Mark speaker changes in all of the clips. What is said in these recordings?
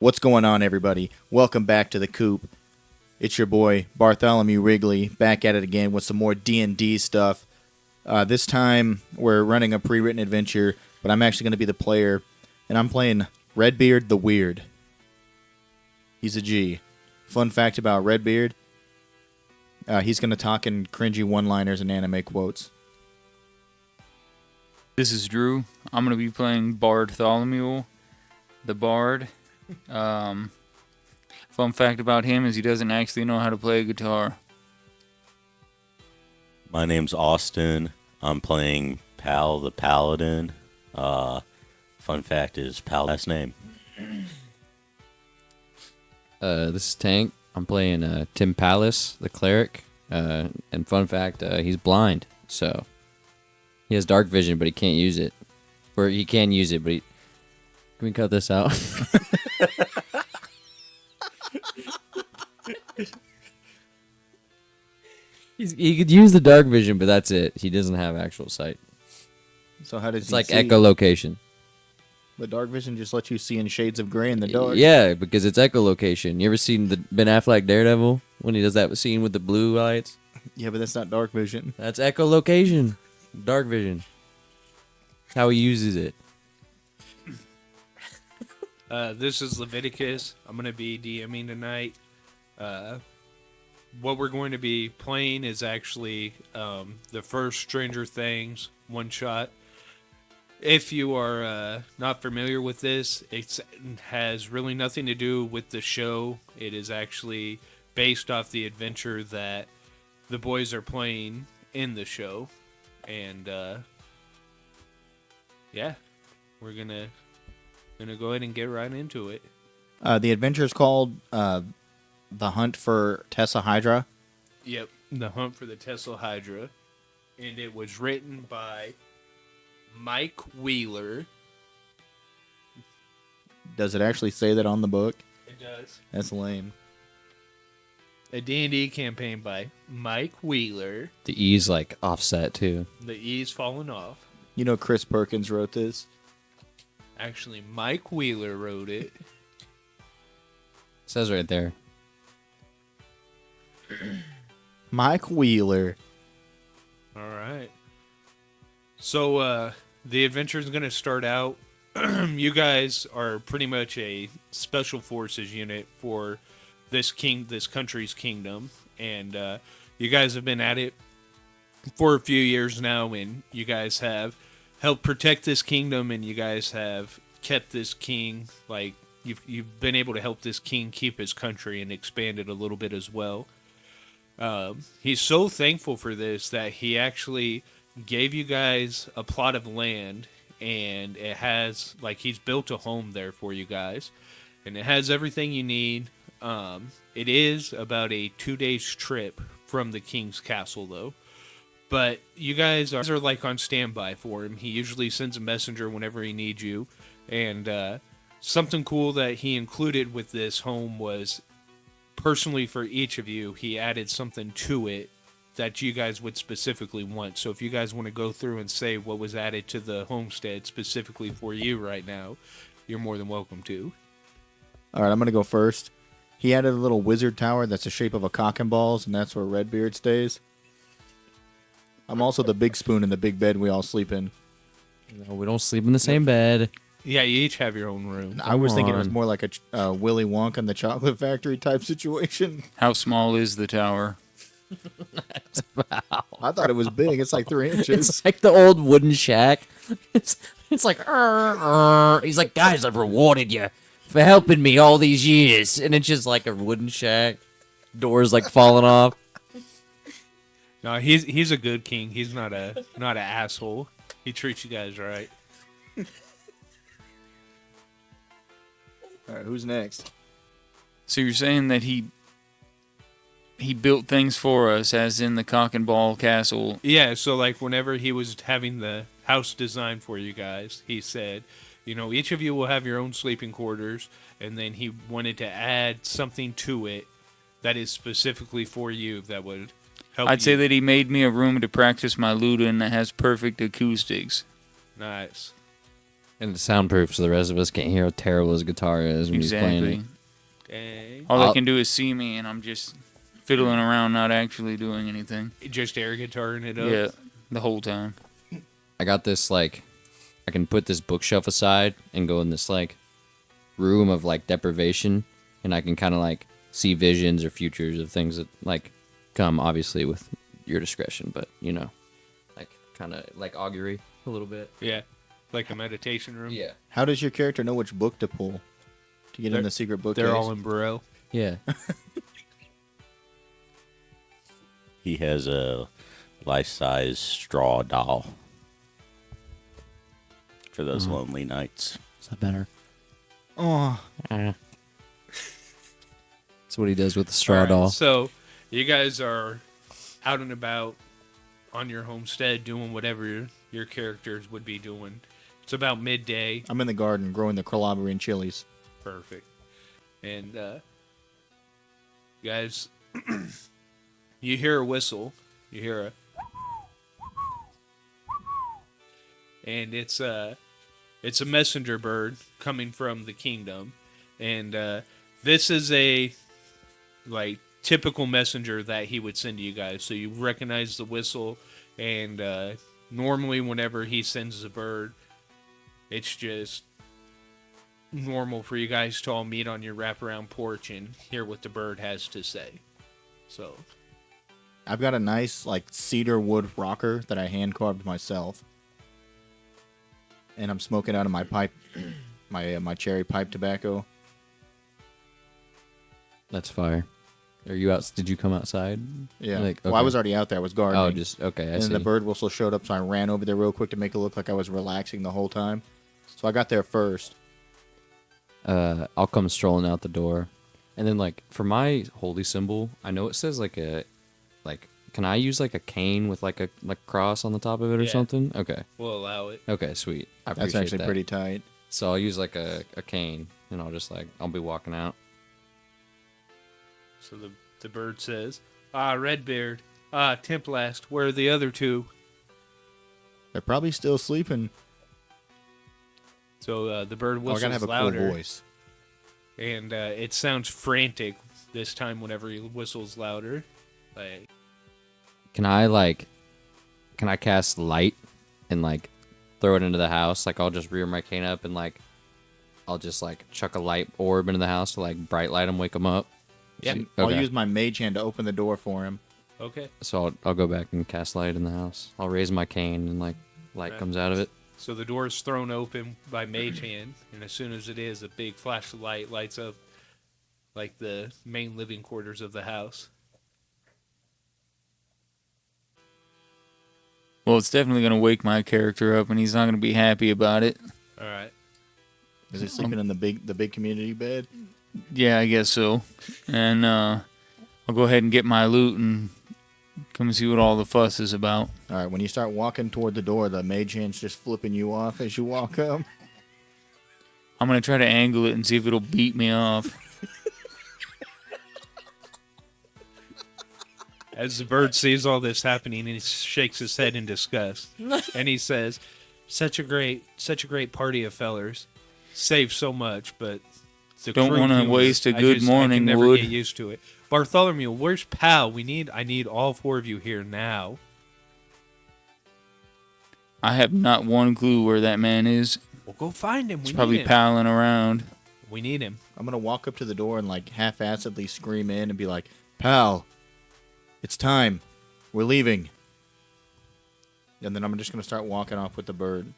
Speaker 1: What's going on, everybody? Welcome back to the Coop. It's your boy Bartholomew Wrigley back at it again with some more D&D stuff. This time we're running a pre-written adventure, but I'm actually going to be the player, and I'm playing Redbeard the Weird. He's a G. Fun fact about Redbeard: he's going to talk in cringy one-liners and anime quotes.
Speaker 2: This is Drew. I'm going to be playing Bartholomew the Bard. Fun fact about him is he doesn't actually know how to play a guitar.
Speaker 3: My name's Austin. I'm playing Pal the Paladin. Fun fact is Pal's last name.
Speaker 4: This is Tank. I'm playing Tim Palace, the cleric. And fun fact, he's blind, so he has dark vision, but he can't use it. Or he can use it, but he... Can we cut this out? He could use the dark vision, but that's it. He doesn't have actual sight.
Speaker 1: So how does
Speaker 4: It's
Speaker 1: he
Speaker 4: like
Speaker 1: see?
Speaker 4: echolocation.
Speaker 1: The dark vision just lets you see in shades of gray in the dark.
Speaker 4: Yeah, because it's echolocation. You ever seen the Ben Affleck Daredevil when he does that scene with the blue lights?
Speaker 1: Yeah, but that's not dark vision.
Speaker 4: That's echolocation. Dark vision. That's how he uses it.
Speaker 5: This is Leviticus. I'm going to be DMing tonight. What we're going to be playing is actually the first Stranger Things one-shot. If you are not familiar with this, it has really nothing to do with the show. It is actually based off the adventure that the boys are playing in the show. And, yeah, we're going to go ahead and get right into it.
Speaker 1: The adventure is called The Hunt for Thessalhydra.
Speaker 5: Yep, The Hunt for the Thessalhydra. And it was written by Mike Wheeler.
Speaker 1: Does it actually say that on the book?
Speaker 5: It does.
Speaker 1: That's lame.
Speaker 5: A D&D campaign by Mike Wheeler.
Speaker 4: The E's like offset too.
Speaker 5: The E's falling off.
Speaker 1: You know Chris Perkins wrote this.
Speaker 5: Actually, Mike Wheeler wrote it.
Speaker 4: It says right there.
Speaker 1: Mike Wheeler.
Speaker 5: All right. So, the adventure is going to start out. You guys are pretty much a special forces unit for this country's kingdom, and you guys have been at it for a few years now, and you guys have helped protect this kingdom, and you guys have kept this king, like, you've been able to help this king keep his country and expand it a little bit as well. He's so thankful for this that he actually gave you guys a plot of land, and it has, like, he's built a home there for you guys, and it has everything you need. It is about a 2 days trip from the king's castle, though. But you guys are like on standby for him. He usually sends a messenger whenever he needs you. And something cool that he included with this home was, personally for each of you, he added something to it that you guys would specifically want. So if you guys want to go through and say what was added to the homestead specifically for you right now, you're more than welcome to.
Speaker 1: All right, I'm going to go first. He added a little wizard tower that's the shape of a cock and balls, and that's where Redbeard stays. I'm also the big spoon in the big bed we all sleep in.
Speaker 4: No, we don't sleep in the same bed.
Speaker 5: Yeah, you each have your own room.
Speaker 1: I was thinking it was
Speaker 4: on.
Speaker 1: more like a Willy Wonka and the Chocolate Factory type situation.
Speaker 2: How small is the tower?
Speaker 1: I thought it was big. It's like 3 inches.
Speaker 4: It's like the old wooden shack. It's like, he's like, guys, I've rewarded you for helping me all these years. And it's just like a wooden shack. Doors like falling off.
Speaker 5: No, he's a good king. He's not an asshole. He treats you guys right.
Speaker 1: All right, who's next?
Speaker 2: So you're saying that he built things for us, as in the cock and ball castle.
Speaker 5: Yeah, so like whenever he was having the house designed for you guys, he said, you know, each of you will have your own sleeping quarters, and then he wanted to add something to it that is specifically for you that would help
Speaker 2: I'd say
Speaker 5: you.
Speaker 2: that he made me a room to practice my lute in that has perfect acoustics.
Speaker 5: Nice.
Speaker 4: And it's soundproof, so the rest of us can't hear how terrible his guitar is when he's playing
Speaker 2: Exactly.
Speaker 4: it.
Speaker 5: Okay.
Speaker 2: All they
Speaker 4: I'll-
Speaker 2: can do is see me, and I'm just fiddling around, not actually doing anything.
Speaker 5: Just air guitaring it up.
Speaker 2: Yeah, the whole time.
Speaker 4: I got this, like, I can put this bookshelf aside and go in this, like, room of, like, deprivation, and I can kind of, like, see visions or futures of things that, like, come, obviously, with your discretion, but, you know, like, kind of, like, augury a little bit.
Speaker 5: Yeah. Like a meditation room.
Speaker 4: Yeah.
Speaker 1: How does your character know which book to pull to get in
Speaker 5: They're-
Speaker 1: the secret bookcase?
Speaker 5: They're all in Braille.
Speaker 4: Yeah.
Speaker 3: He has a life-size straw doll for those lonely nights.
Speaker 4: Is that better?
Speaker 1: Oh,
Speaker 4: That's what he does with the straw
Speaker 5: All right,
Speaker 4: doll.
Speaker 5: So you guys are out and about on your homestead doing whatever your characters would be doing. It's about midday.
Speaker 1: I'm in the garden growing the Calabrian chilies.
Speaker 5: Perfect. And guys, you hear a whistle. You hear a, and it's a messenger bird coming from the kingdom, and this is a like typical messenger that he would send to you guys. So you recognize the whistle, and normally whenever he sends a bird, it's just normal for you guys to all meet on your wraparound porch and hear what the bird has to say. So,
Speaker 1: I've got a nice like cedar wood rocker that I hand carved myself, and I'm smoking out of my pipe, my cherry pipe tobacco.
Speaker 4: That's fire. Are you out? Did you come outside?
Speaker 1: Yeah.
Speaker 4: Like,
Speaker 1: Well, I
Speaker 4: okay.
Speaker 1: was already out there. I was gardening.
Speaker 4: Oh, just okay. I
Speaker 1: and
Speaker 4: see.
Speaker 1: then the bird whistle showed up, so I ran over there real quick to make it look like I was relaxing the whole time. So I got there first.
Speaker 4: I'll come strolling out the door, and then like for my holy symbol, I know it says like a, like can I use like a cane with like a cross on the top of it or
Speaker 5: Yeah.
Speaker 4: something? Okay.
Speaker 5: we'll allow it.
Speaker 4: Okay, sweet. I
Speaker 1: That's
Speaker 4: appreciate
Speaker 1: actually
Speaker 4: that.
Speaker 1: pretty tight.
Speaker 4: So I'll use like a cane, and I'll be walking out.
Speaker 5: So the bird says, Redbeard, Templast, where are the other two?
Speaker 1: They're probably still sleeping.
Speaker 5: So the bird
Speaker 1: Oh, I
Speaker 5: whistles
Speaker 1: gotta have a
Speaker 5: louder,
Speaker 1: cool voice.
Speaker 5: and it sounds frantic this time whenever he whistles louder. Like,
Speaker 4: Can I cast light and like throw it into the house? Like I'll just rear my cane up and like I'll just like chuck a light orb into the house to like bright light him, wake him up.
Speaker 5: yeah,
Speaker 1: I'll
Speaker 4: Okay.
Speaker 1: use my mage hand to open the door for him.
Speaker 5: okay.
Speaker 4: So I'll go back and cast light in the house. I'll raise my cane and like light
Speaker 5: Right.
Speaker 4: comes out of it.
Speaker 5: So the door is thrown open by Mage Hand, and as soon as it is, a big flash of light lights up like the main living quarters of the house.
Speaker 2: Well, it's definitely going to wake my character up, and he's not going to be happy about it.
Speaker 5: All right.
Speaker 1: Is he sleeping in the big community bed?
Speaker 2: Yeah, I guess so. And I'll go ahead and get my loot and come and see what all the fuss is about.
Speaker 1: All right. When you start walking toward the door, the mage hand's just flipping you off as you walk up.
Speaker 2: I'm going to try to angle it and see if it'll beat me off.
Speaker 5: As the bird sees all this happening, he shakes his head in disgust, and he says, such a great party of fellers. Saved so much, but the
Speaker 2: Don't
Speaker 5: crew
Speaker 2: wanna
Speaker 5: humor,
Speaker 2: waste a
Speaker 5: I
Speaker 2: good
Speaker 5: just-
Speaker 2: morning,
Speaker 5: I can never
Speaker 2: Wood.
Speaker 5: get used to it. Bartholomew, where's Pal? I need all four of you here now.
Speaker 2: I have not one clue where that man is.
Speaker 5: Well, go find him.
Speaker 2: He's
Speaker 5: We
Speaker 2: probably
Speaker 5: need him.
Speaker 2: palling around.
Speaker 5: We need him.
Speaker 1: I'm gonna walk up to the door and like half-assedly scream in and be like, "Pal, it's time. We're leaving." And then I'm just gonna start walking off with the bird.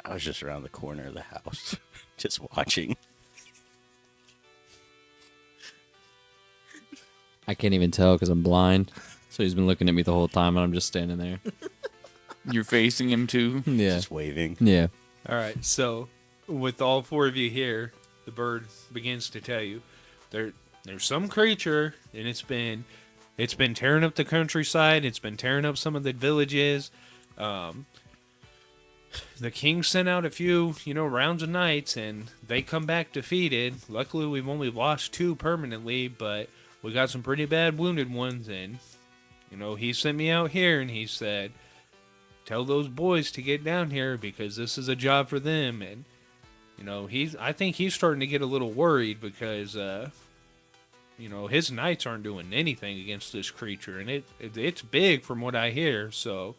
Speaker 3: I was just around the corner of the house, just watching.
Speaker 4: I can't even tell because I'm blind. So he's been looking at me the whole time, and I'm just standing there.
Speaker 2: You're facing him too.
Speaker 4: Yeah.
Speaker 3: Just waving.
Speaker 4: Yeah.
Speaker 5: All right. So, with all four of you here, the bird begins to tell you there's some creature, and it's been tearing up the countryside. It's been tearing up some of the villages. The king sent out a few, rounds of knights, and they come back defeated. Luckily, we've only lost 2 permanently, but we got some pretty bad wounded ones. And he sent me out here, and he said, tell those boys to get down here because this is a job for them. And I think he's starting to get a little worried because his knights aren't doing anything against this creature, and it's big from what I hear. So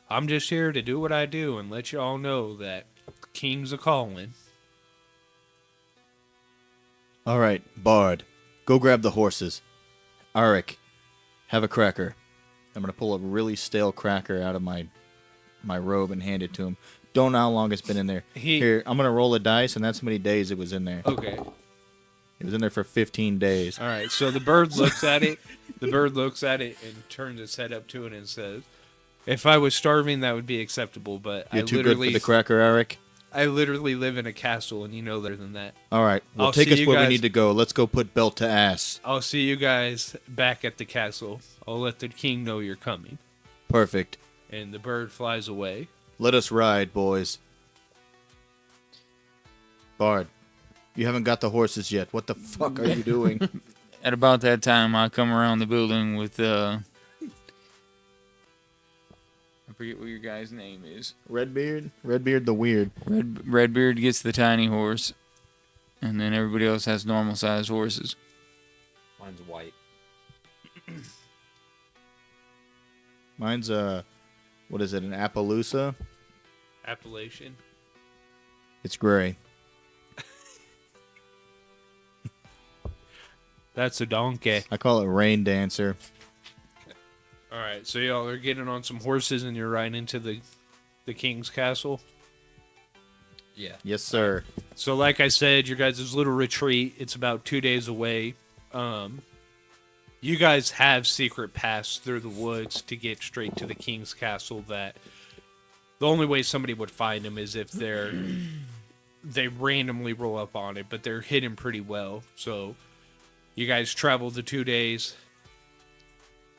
Speaker 5: I'm just here to do what I do and let you all know that king's a calling.
Speaker 1: All right, Bard, go grab the horses. Arik, have a cracker. I'm going to pull a really stale cracker out of my robe and hand it to him. Don't know how long it's been in there. Here, I'm going to roll a dice, and that's how many days it was in there.
Speaker 5: Okay.
Speaker 1: It was in there for 15 days.
Speaker 5: All right, so the bird looks at it. The bird looks at it and turns its head up to it and says, "If I was starving, that would be acceptable, but
Speaker 1: You're too good for the cracker, Arik.
Speaker 5: I literally live in a castle, and you know better than that.
Speaker 1: All right, well,
Speaker 5: I'll
Speaker 1: take
Speaker 5: see
Speaker 1: us
Speaker 5: you
Speaker 1: where we
Speaker 5: guys-
Speaker 1: need to go. Let's go put belt to ass.
Speaker 5: I'll see you guys back at the castle. I'll let the king know you're coming."
Speaker 1: Perfect.
Speaker 5: And the bird flies away.
Speaker 1: Let us ride, boys. Bard, you haven't got the horses yet. What the fuck are you doing?
Speaker 2: At about that time, I come around the building with I forget what your guy's name is.
Speaker 1: Redbeard? Redbeard the Weird.
Speaker 2: Redbeard gets the tiny horse, and then everybody else has normal-sized horses.
Speaker 4: Mine's white.
Speaker 1: Mine's what is it, an Appaloosa?
Speaker 5: Appellation.
Speaker 1: It's gray.
Speaker 5: That's a donkey.
Speaker 1: I call it Rain Dancer.
Speaker 5: All right, so y'all are getting on some horses and you're riding into the king's castle.
Speaker 4: Yeah.
Speaker 1: Yes, sir.
Speaker 5: So like I said, your guys' little retreat, it's about 2 days away. You guys have secret paths through the woods to get straight to the king's castle that the only way somebody would find them is if they randomly roll up on it, but they're hidden pretty well. So you guys travel the 2 days.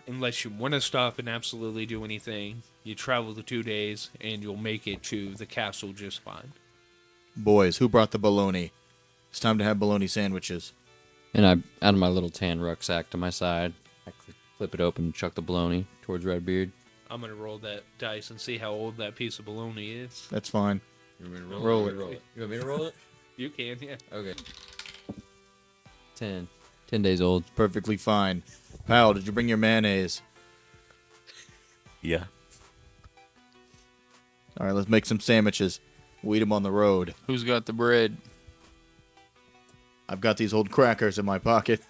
Speaker 5: Unless you want to stop and absolutely do anything, you travel the 2 days and you'll make it to the castle just fine.
Speaker 1: Boys, who brought the bologna? It's time to have bologna sandwiches.
Speaker 4: And I, out of my little tan rucksack to my side, I flip it open and chuck the bologna towards Redbeard.
Speaker 5: I'm going to roll that dice and see how old that piece of bologna is.
Speaker 1: That's fine.
Speaker 4: You want me to
Speaker 1: Roll it.
Speaker 4: You want me to roll it?
Speaker 5: You can, yeah.
Speaker 4: Okay. 10. 10 days old.
Speaker 1: Perfectly fine. Pal, did you bring your mayonnaise?
Speaker 3: Yeah.
Speaker 1: All right, let's make some sandwiches. We'll eat them on the road.
Speaker 2: Who's got the bread?
Speaker 1: I've got these old crackers in my pocket.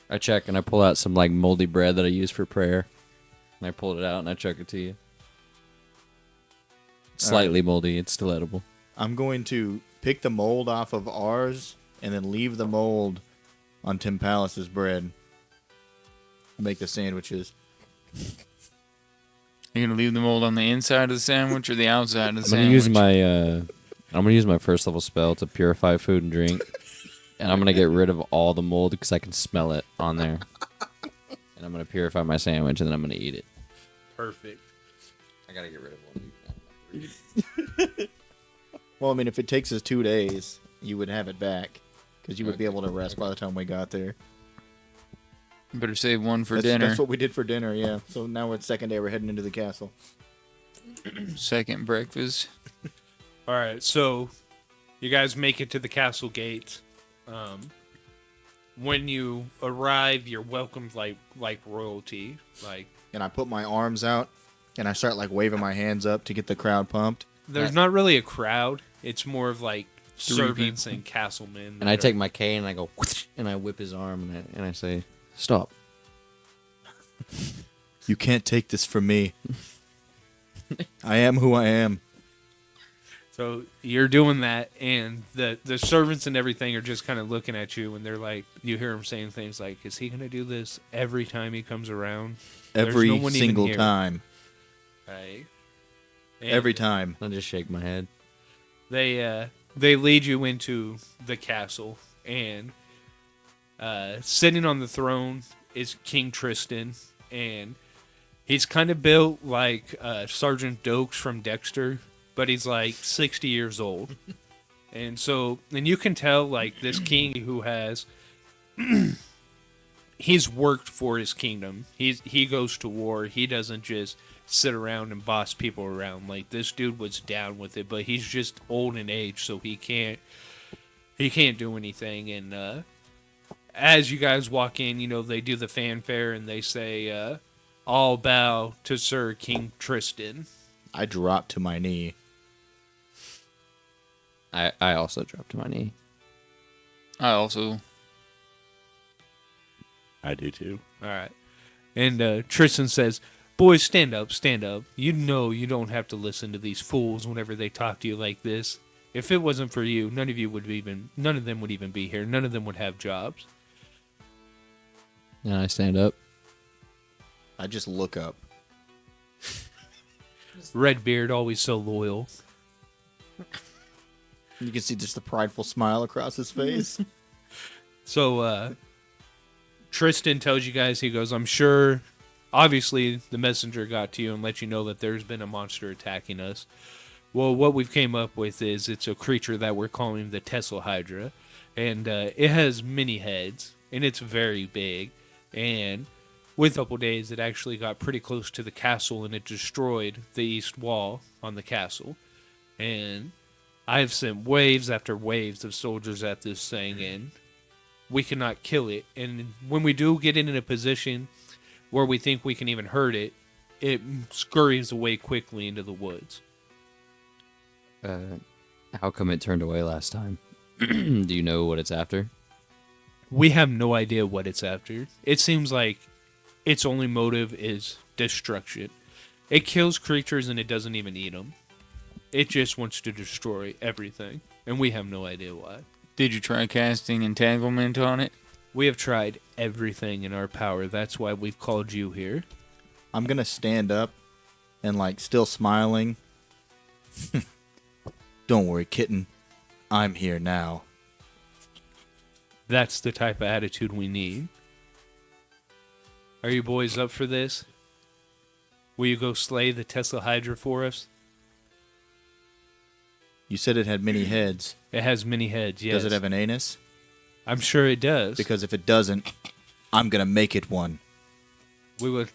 Speaker 4: I check and I pull out some like moldy bread that I use for prayer. And I pulled it out and I chuck it to you. It's slightly moldy. It's still edible.
Speaker 1: I'm going to pick the mold off of ours and then leave the mold on Tim Palace's bread. Make the sandwiches.
Speaker 2: You're gonna leave the mold on the inside of the sandwich or the outside of the
Speaker 4: I'm
Speaker 2: sandwich?
Speaker 4: gonna use my first level spell to purify food and drink, and I'm gonna get rid of all the mold because I can smell it on there. And I'm gonna purify my sandwich and then I'm gonna eat it.
Speaker 5: Perfect.
Speaker 4: I gotta get rid of one.
Speaker 1: Well, I mean, if it takes us 2 days, you would have it back. Because you would be able to rest by the time we got there.
Speaker 2: Better save one for
Speaker 1: That's,
Speaker 2: dinner.
Speaker 1: That's what we did for dinner, yeah. So now we're second day, we're heading into the castle.
Speaker 2: Second breakfast.
Speaker 5: All right, so you guys make it to the castle gate. When you arrive, you're welcomed like royalty.
Speaker 1: And I put my arms out, and I start, waving my hands up to get the crowd pumped.
Speaker 5: There's not really a crowd. It's more of servants and castlemen.
Speaker 4: And I take my cane and I go whoosh, and I whip his arm and I say, "Stop."
Speaker 1: You can't take this from me. I am who I am.
Speaker 5: So you're doing that, and the servants and everything are just kind of looking at you, and they're like, you hear them saying things like, "Is he going to do this every time he comes around?"
Speaker 1: Every
Speaker 5: no one even
Speaker 1: single
Speaker 5: here.
Speaker 1: time.
Speaker 5: Right? And
Speaker 1: Every time.
Speaker 4: I just shake my head.
Speaker 5: They lead you into the castle, and sitting on the throne is King Tristan, and he's kind of built like Sergeant Dokes from Dexter, but he's 60 years old. And you can tell this king who has he's worked for his kingdom. He goes to war. He doesn't just sit around and boss people around. Like, this dude was down with it, but he's just old in age, so he can't do anything. And as you guys walk in, they do the fanfare and they say, all bow to Sir King Tristan.
Speaker 1: I drop to my knee.
Speaker 4: I also dropped to my knee.
Speaker 2: I also.
Speaker 3: I do too.
Speaker 5: All right. And Tristan says, boys, stand up, stand up. You know you don't have to listen to these fools whenever they talk to you like this. If it wasn't for you, none of them would even be here. None of them would have jobs.
Speaker 4: And I stand up.
Speaker 1: I just look up.
Speaker 5: Redbeard, always so loyal.
Speaker 1: You can see just the prideful smile across his face.
Speaker 5: So, Tristan tells you guys, he goes, I'm sure, obviously, the messenger got to you and let you know that there's been a monster attacking us. Well, what we've came up with is it's a creature that we're calling the Thessalhydra, and it has many heads, and it's very big, and with a couple days, it actually got pretty close to the castle, and it destroyed the east wall on the castle, and I have sent waves after waves of soldiers at this thing, and we cannot kill it. And when we do get it in a position where we think we can even hurt it, it scurries away quickly into the woods.
Speaker 4: How come it turned away last time? Do you know what it's after?
Speaker 5: We have no idea what it's after. It seems like its only motive is destruction. It kills creatures and it doesn't even eat them. It just wants to destroy everything, and we have no idea why.
Speaker 2: Did you try casting entanglement on it?
Speaker 5: We have tried everything in our power. That's why we've called you here.
Speaker 1: I'm going to stand up and, still smiling. Don't worry, kitten. I'm here now.
Speaker 5: That's the type of attitude we need. Are you boys up for this? Will you go slay the Thessalhydra for us?
Speaker 1: You said it had many heads.
Speaker 5: It has many heads, yes.
Speaker 1: Does it have an anus?
Speaker 5: I'm sure it does.
Speaker 1: Because if it doesn't, I'm going to make it one.
Speaker 5: We would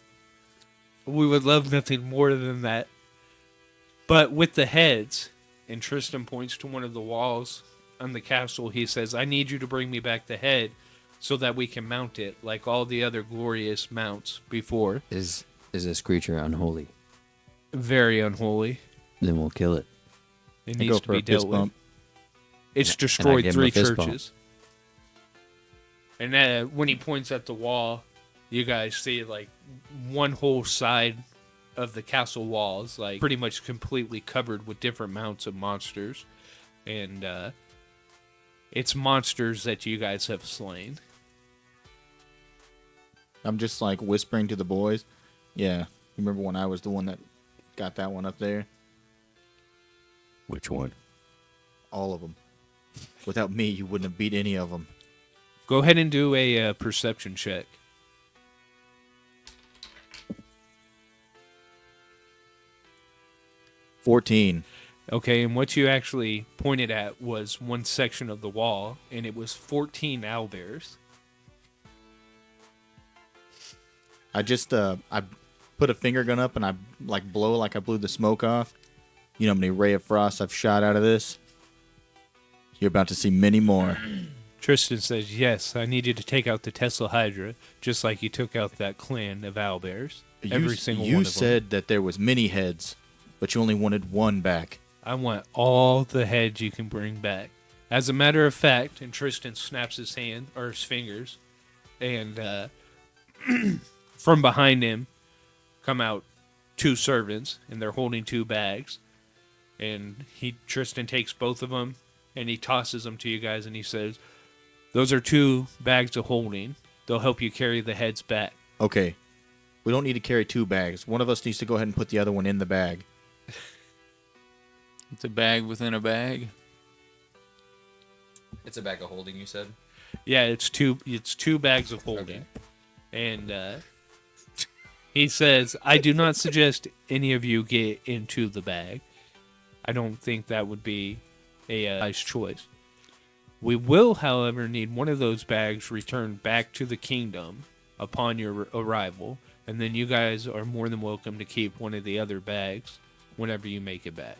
Speaker 5: love nothing more than that. But with the heads, and Tristan points to one of the walls on the castle, he says, I need you to bring me back the head so that we can mount it like all the other glorious mounts before.
Speaker 4: Is this creature unholy?
Speaker 5: Very unholy.
Speaker 4: Then we'll kill it.
Speaker 5: It
Speaker 1: I
Speaker 5: needs
Speaker 1: go
Speaker 5: to
Speaker 1: for
Speaker 5: be
Speaker 1: a fist
Speaker 5: dealt with.
Speaker 1: bump.
Speaker 5: It's
Speaker 4: And I
Speaker 5: destroyed
Speaker 4: give him a
Speaker 5: 3
Speaker 4: fist bump.
Speaker 5: churches. And when he points at the wall, you guys see one whole side of the castle walls, pretty much completely covered with different mounts of monsters. And it's monsters that you guys have slain.
Speaker 1: I'm just whispering to the boys. Yeah, remember when I was the one that got that one up there?
Speaker 3: Which one?
Speaker 1: All of them. Without me, you wouldn't have beat any of them.
Speaker 5: Go ahead and do a perception check.
Speaker 1: 14.
Speaker 5: Okay, and what you actually pointed at was one section of the wall, and it was 14 owlbears.
Speaker 1: I just I put a finger gun up and I blow like I blew the smoke off. You know how many ray of frost I've shot out of this? You're about to see many more.
Speaker 5: Tristan says, yes, I need you to take out the Thessalhydra, just like you took out that clan of owlbears. Every single one
Speaker 1: You
Speaker 5: of them.
Speaker 1: said that there was many heads, but you only wanted one back.
Speaker 5: I want all the heads you can bring back. As a matter of fact, and Tristan snaps his fingers, and from behind him come out 2 servants, and they're holding 2 bags. And Tristan takes both of them, and he tosses them to you guys, and he says, those are 2 bags of holding. They'll help you carry the heads back.
Speaker 1: Okay. We don't need to carry 2 bags. One of us needs to go ahead and put the other one in the bag.
Speaker 2: It's a bag within a bag.
Speaker 4: It's a bag of holding, you said?
Speaker 5: Yeah, it's two bags of holding.
Speaker 4: Okay.
Speaker 5: And he says, I do not suggest any of you get into the bag. I don't think that would be a wise choice. We will, however, need one of those bags returned back to the kingdom upon your arrival, and then you guys are more than welcome to keep one of the other bags whenever you make it back.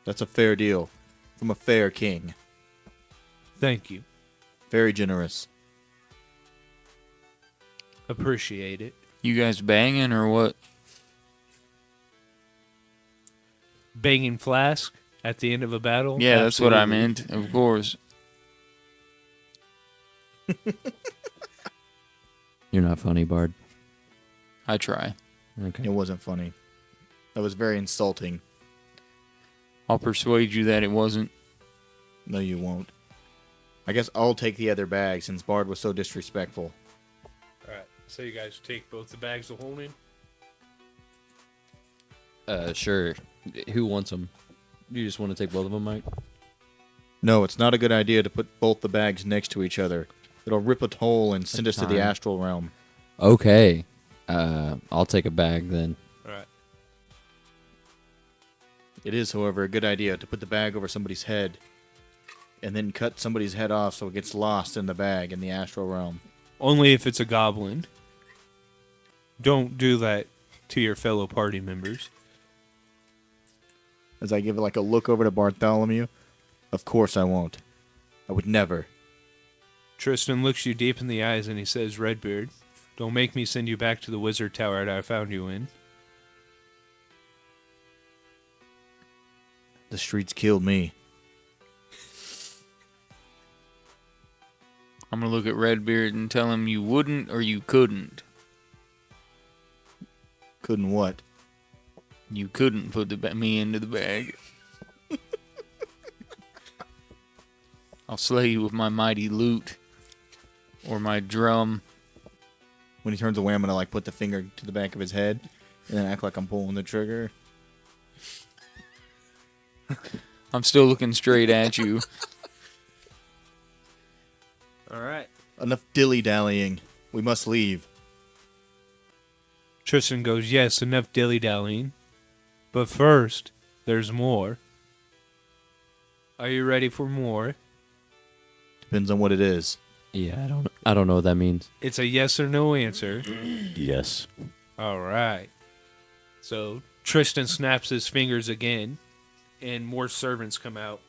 Speaker 1: That's a fair deal from a fair king.
Speaker 5: Thank you.
Speaker 1: Very generous.
Speaker 5: Appreciate it.
Speaker 2: You guys banging or what?
Speaker 5: Banging flask at the end of a battle?
Speaker 2: Yeah, that's what I
Speaker 5: Absolutely.
Speaker 2: meant. Of course.
Speaker 4: You're not funny, Bard.
Speaker 2: I try.
Speaker 4: Okay.
Speaker 1: It wasn't funny. That was very insulting.
Speaker 2: I'll persuade you that it wasn't.
Speaker 1: No, you won't. I guess I'll take the other bag since Bard was so disrespectful.
Speaker 5: Alright, so you guys take both the bags of holding?
Speaker 4: Sure. Who wants them? You just want to take both of them, Mike?
Speaker 1: No, it's not a good idea to put both the bags next to each other. It'll rip a hole and send us to the
Speaker 4: Time.
Speaker 1: astral realm.
Speaker 4: Okay. I'll take a bag then.
Speaker 5: Alright.
Speaker 1: It is, however, a good idea to put the bag over somebody's head and then cut somebody's head off so it gets lost in the bag in the astral realm.
Speaker 5: Only if it's a goblin. Don't do that to your fellow party members.
Speaker 1: As I give like a look over to Bartholomew, of course I won't. I would never.
Speaker 5: Tristan looks you deep in the eyes and he says, Redbeard, don't make me send you back to the wizard tower that I found you in.
Speaker 1: The streets killed me.
Speaker 2: I'm going to look at Redbeard and tell him you wouldn't or you couldn't.
Speaker 1: Couldn't what?
Speaker 2: You couldn't put me into the bag. I'll slay you with my mighty lute or my drum.
Speaker 1: When he turns away, I'm gonna like put the finger to the back of his head and then act like I'm pulling the trigger.
Speaker 2: I'm still looking straight at you.
Speaker 5: Alright.
Speaker 1: Enough dilly-dallying. We must leave.
Speaker 5: Tristan goes, yes, enough dilly-dallying. But first, there's more. Are you ready for more?
Speaker 1: Depends on what it is.
Speaker 4: Yeah, I don't know what that means.
Speaker 5: It's a yes or no answer.
Speaker 3: Yes.
Speaker 5: Alright. So, Tristan snaps his fingers again, and more servants come out.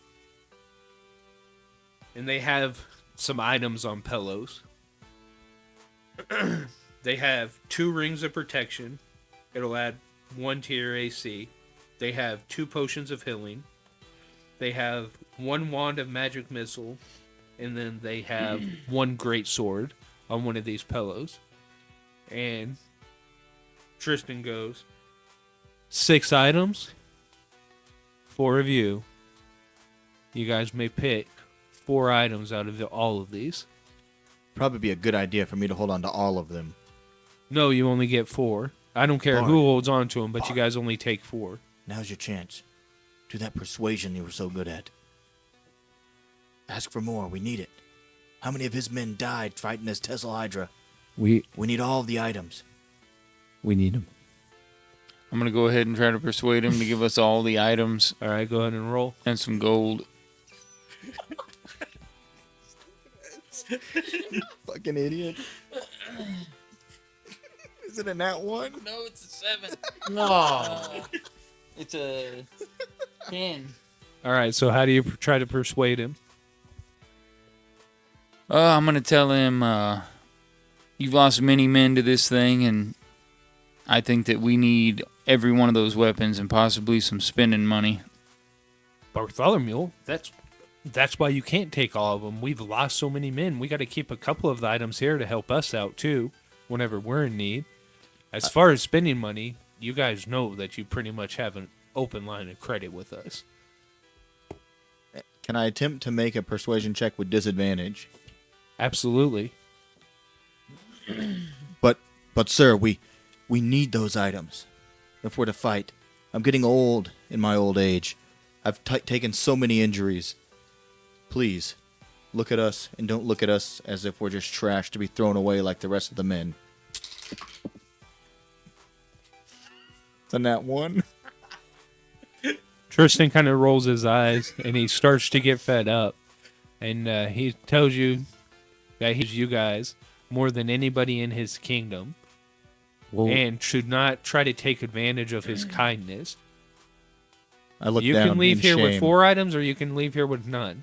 Speaker 5: And they have some items on pillows. They have 2 rings of protection. It'll add 1 to your AC. They have 2 potions of healing. They have 1 wand of magic missile. And then they have 1 great sword on one of these pillows. And Tristan goes, 6 items, 4 of you. You guys may pick 4 items out of all of these.
Speaker 1: Probably be a good idea for me to hold on to all of them.
Speaker 5: No, you only get 4. I don't care
Speaker 1: Bard.
Speaker 5: who holds on to them, but you guys only take 4.
Speaker 1: Now's your chance. Do that persuasion you were so good at. Ask for more. We need it. How many of his men died fighting this Thessalhydra?
Speaker 4: We
Speaker 1: We need all of the items.
Speaker 4: need them.
Speaker 2: I'm going to go ahead and try to persuade him to give us all the items
Speaker 5: All right, go ahead and roll.
Speaker 2: and some gold.
Speaker 1: Fucking idiot. Is it a nat 1?
Speaker 2: No, it's a 7. No. It's a 10.
Speaker 5: All right, so how do you try to persuade him?
Speaker 2: I'm going to tell him you've lost many men to this thing, and I think that we need every one of those weapons and possibly some spending money.
Speaker 5: Bartholomew, that's why you can't take all of them. We've lost so many men. We got to keep a couple of the items here to help us out, too, whenever we're in need. As far as spending money, you guys know that you pretty much have an open line of credit with us.
Speaker 1: Can I attempt to make a persuasion check with disadvantage?
Speaker 5: Absolutely.
Speaker 1: But sir, we need those items if we're to fight. I'm getting old in my old age. I've taken so many injuries. Please, look at us and don't look at us as if we're just trash to be thrown away like the rest of the men. It's a nat 1.
Speaker 5: Tristan kind of rolls his eyes and he starts to get fed up. and he tells you that he loves you guys more than anybody in his kingdom,
Speaker 4: Well,
Speaker 5: and should not try to take advantage of his kindness.
Speaker 1: I look
Speaker 5: You
Speaker 1: down
Speaker 5: can leave
Speaker 1: in
Speaker 5: here
Speaker 1: shame.
Speaker 5: with 4 items, or you can leave here with none.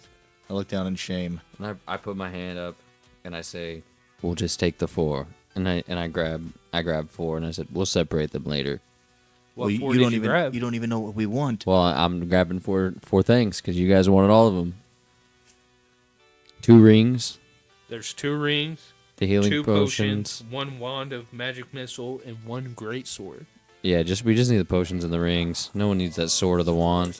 Speaker 1: I look down in shame.
Speaker 4: and I put my hand up and I say, "We'll just take the 4." And I grab 4 and I said, "We'll separate them later."
Speaker 5: What
Speaker 1: Well,
Speaker 5: 4
Speaker 1: you
Speaker 5: did
Speaker 1: don't
Speaker 5: you
Speaker 1: even
Speaker 5: grab?
Speaker 1: you don't even know what we want.
Speaker 4: Well, I'm grabbing four things because you guys wanted all of them. 2 rings,
Speaker 5: There's 2 rings,
Speaker 4: the healing
Speaker 5: 2
Speaker 4: potions.
Speaker 5: potions, 1 wand of magic missile, and 1 great sword.
Speaker 4: Yeah, we just need the potions and the rings. No one needs that sword or the wand.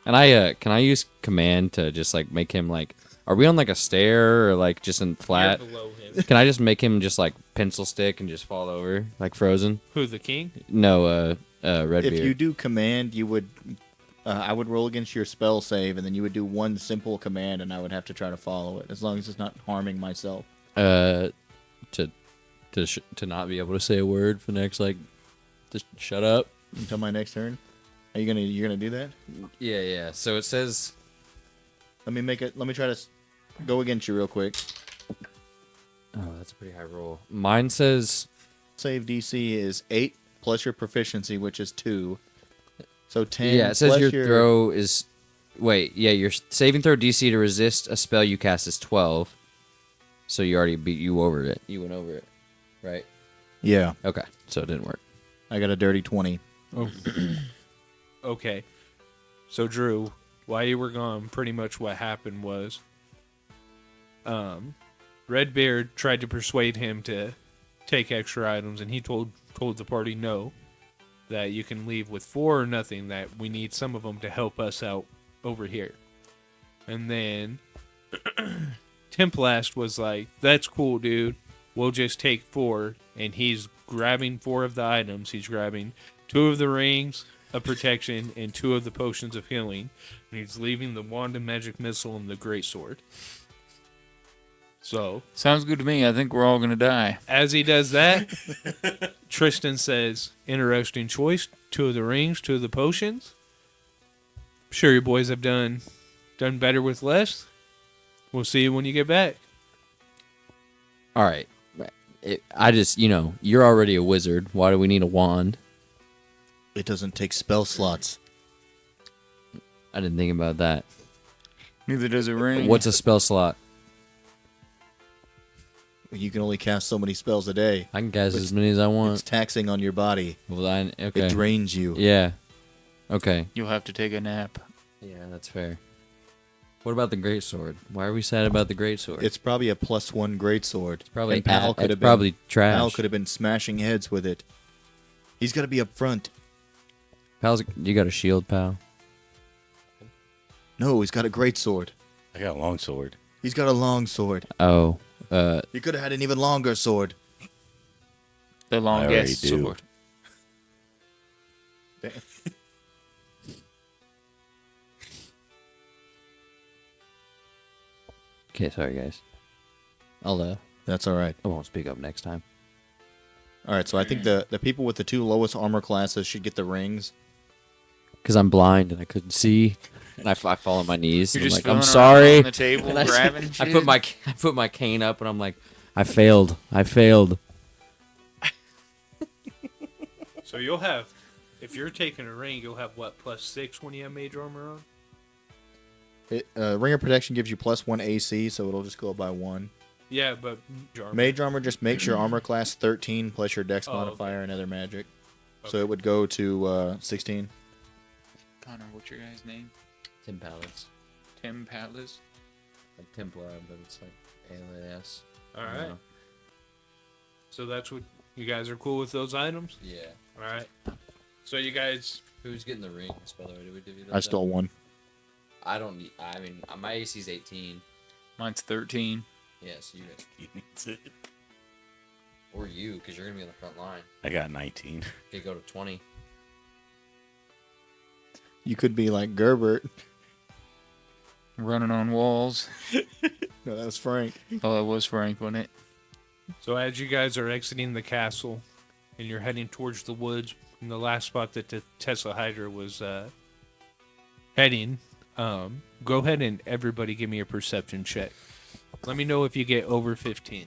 Speaker 4: And can I use command to just like make him like, are we on like a stair or like just in flat?
Speaker 5: You're below him.
Speaker 4: Can I just make him just like pencil stick and just fall over like Frozen?
Speaker 5: Who, the king?
Speaker 4: No, Redbeard.
Speaker 1: If you do command, you would. I would roll against your spell save, and then you would do one simple command, and I would have to try to follow it, as long as it's not harming myself.
Speaker 4: to not be able to say a word for the next like, just shut up.
Speaker 1: Until my next turn. You're gonna do that?
Speaker 4: Yeah. So it says.
Speaker 1: Let me try to go against you real quick.
Speaker 4: Oh, that's a pretty high roll. Mine says.
Speaker 1: Save DC is 8 plus your proficiency, which is 2. So 10.
Speaker 4: Yeah, it says
Speaker 1: plus
Speaker 4: your throw is. Wait, yeah, your saving throw DC to resist a spell you cast is 12. So you already you over it. You went over it, right?
Speaker 1: Yeah,
Speaker 4: Okay, so it didn't work.
Speaker 1: I got a dirty 20.
Speaker 5: Oh. Okay. So, Drew, while you were gone, pretty much what happened was Redbeard tried to persuade him to take extra items, and he told the party no, that you can leave with 4 or nothing, that we need some of them to help us out over here. And then Templast was like, that's cool, dude. We'll just take 4. And he's grabbing 4 of the items. He's grabbing 2 of the rings of protection and 2 of the potions of healing. And he's leaving the wand of magic missile and the great sword. So,
Speaker 2: Sounds good to me. I think we're all gonna die.
Speaker 5: as he does that, Tristan says, interesting choice. 2 of the rings, 2 of the potions. Sure, you boys have done better with less. We'll see you when you get back.
Speaker 4: All right. I just, you're already a wizard. Why do we need a wand?
Speaker 1: It doesn't take spell slots.
Speaker 4: I didn't think about that.
Speaker 2: Neither does a ring.
Speaker 4: What's a spell slot?
Speaker 1: You can only cast so many spells a day.
Speaker 4: I can cast as many as I
Speaker 1: It's
Speaker 4: want.
Speaker 1: taxing on your body.
Speaker 4: Well, okay.
Speaker 1: It drains you.
Speaker 4: Yeah. Okay.
Speaker 2: You'll have to take a nap.
Speaker 4: Yeah, that's fair. What about the great sword? Why are we sad about the great sword?
Speaker 1: It's probably a +1 greatsword.
Speaker 4: probably
Speaker 1: and Pal could
Speaker 4: it's
Speaker 1: have been
Speaker 4: probably trash.
Speaker 1: Pal could have been smashing heads with it. He's got to be up front.
Speaker 4: You got a shield, pal?
Speaker 1: No, he's got a greatsword.
Speaker 3: I got a long sword.
Speaker 1: He's got a long sword.
Speaker 4: Oh,
Speaker 1: He could have had an even longer sword.
Speaker 2: The
Speaker 3: already
Speaker 2: longest
Speaker 3: do.
Speaker 2: sword.
Speaker 4: okay. Sorry, guys.
Speaker 1: That's all right.
Speaker 4: I won't speak up next time.
Speaker 1: All right, so I think the people with the 2 lowest armor classes should get the rings.
Speaker 4: Because I'm blind and I couldn't see, and I fall on my knees.
Speaker 2: You're
Speaker 4: And I'm
Speaker 2: just
Speaker 4: like, I'm
Speaker 2: feeling
Speaker 4: sorry.
Speaker 2: around on the table,
Speaker 4: And I
Speaker 2: grabbing shit.
Speaker 4: I put my cane up, and I'm like, I failed.
Speaker 5: So you'll have, if you're taking a ring, you'll have what, +6 when you have mage armor on?
Speaker 1: Ring of Protection gives you +1 AC, so it'll just go up by 1.
Speaker 5: Yeah, but armor.
Speaker 1: Mage armor just makes your armor class 13 plus your dex
Speaker 5: Oh, okay.
Speaker 1: modifier and other magic. So
Speaker 5: Okay.
Speaker 1: it would go to 16.
Speaker 2: Connor, what's your guy's name?
Speaker 4: Tim Palace.
Speaker 2: Tim Patlas?
Speaker 4: Like Templar, but it's like alias.
Speaker 5: All right. So that's what you guys are cool with those items.
Speaker 4: Yeah.
Speaker 5: All right. So you guys,
Speaker 4: Who's getting the rings, by the way? Did we divvy those
Speaker 1: I
Speaker 4: up?
Speaker 1: stole one.
Speaker 4: I don't need. I mean, my AC's 18.
Speaker 2: Mine's 13.
Speaker 4: Yes, you did.
Speaker 3: He needs it.
Speaker 4: Or you, because you're gonna be on the front line.
Speaker 3: I got 19.
Speaker 4: You could go to 20.
Speaker 1: You could be like Gerbert.
Speaker 2: Running on walls.
Speaker 1: No, that was Frank.
Speaker 2: Oh, that was Frank, wasn't it?
Speaker 5: so as you guys are exiting the castle, and you're heading towards the woods, in the last spot that the Thessalhydra was heading, Go ahead and everybody give me a perception check. Let me know if you get over 15.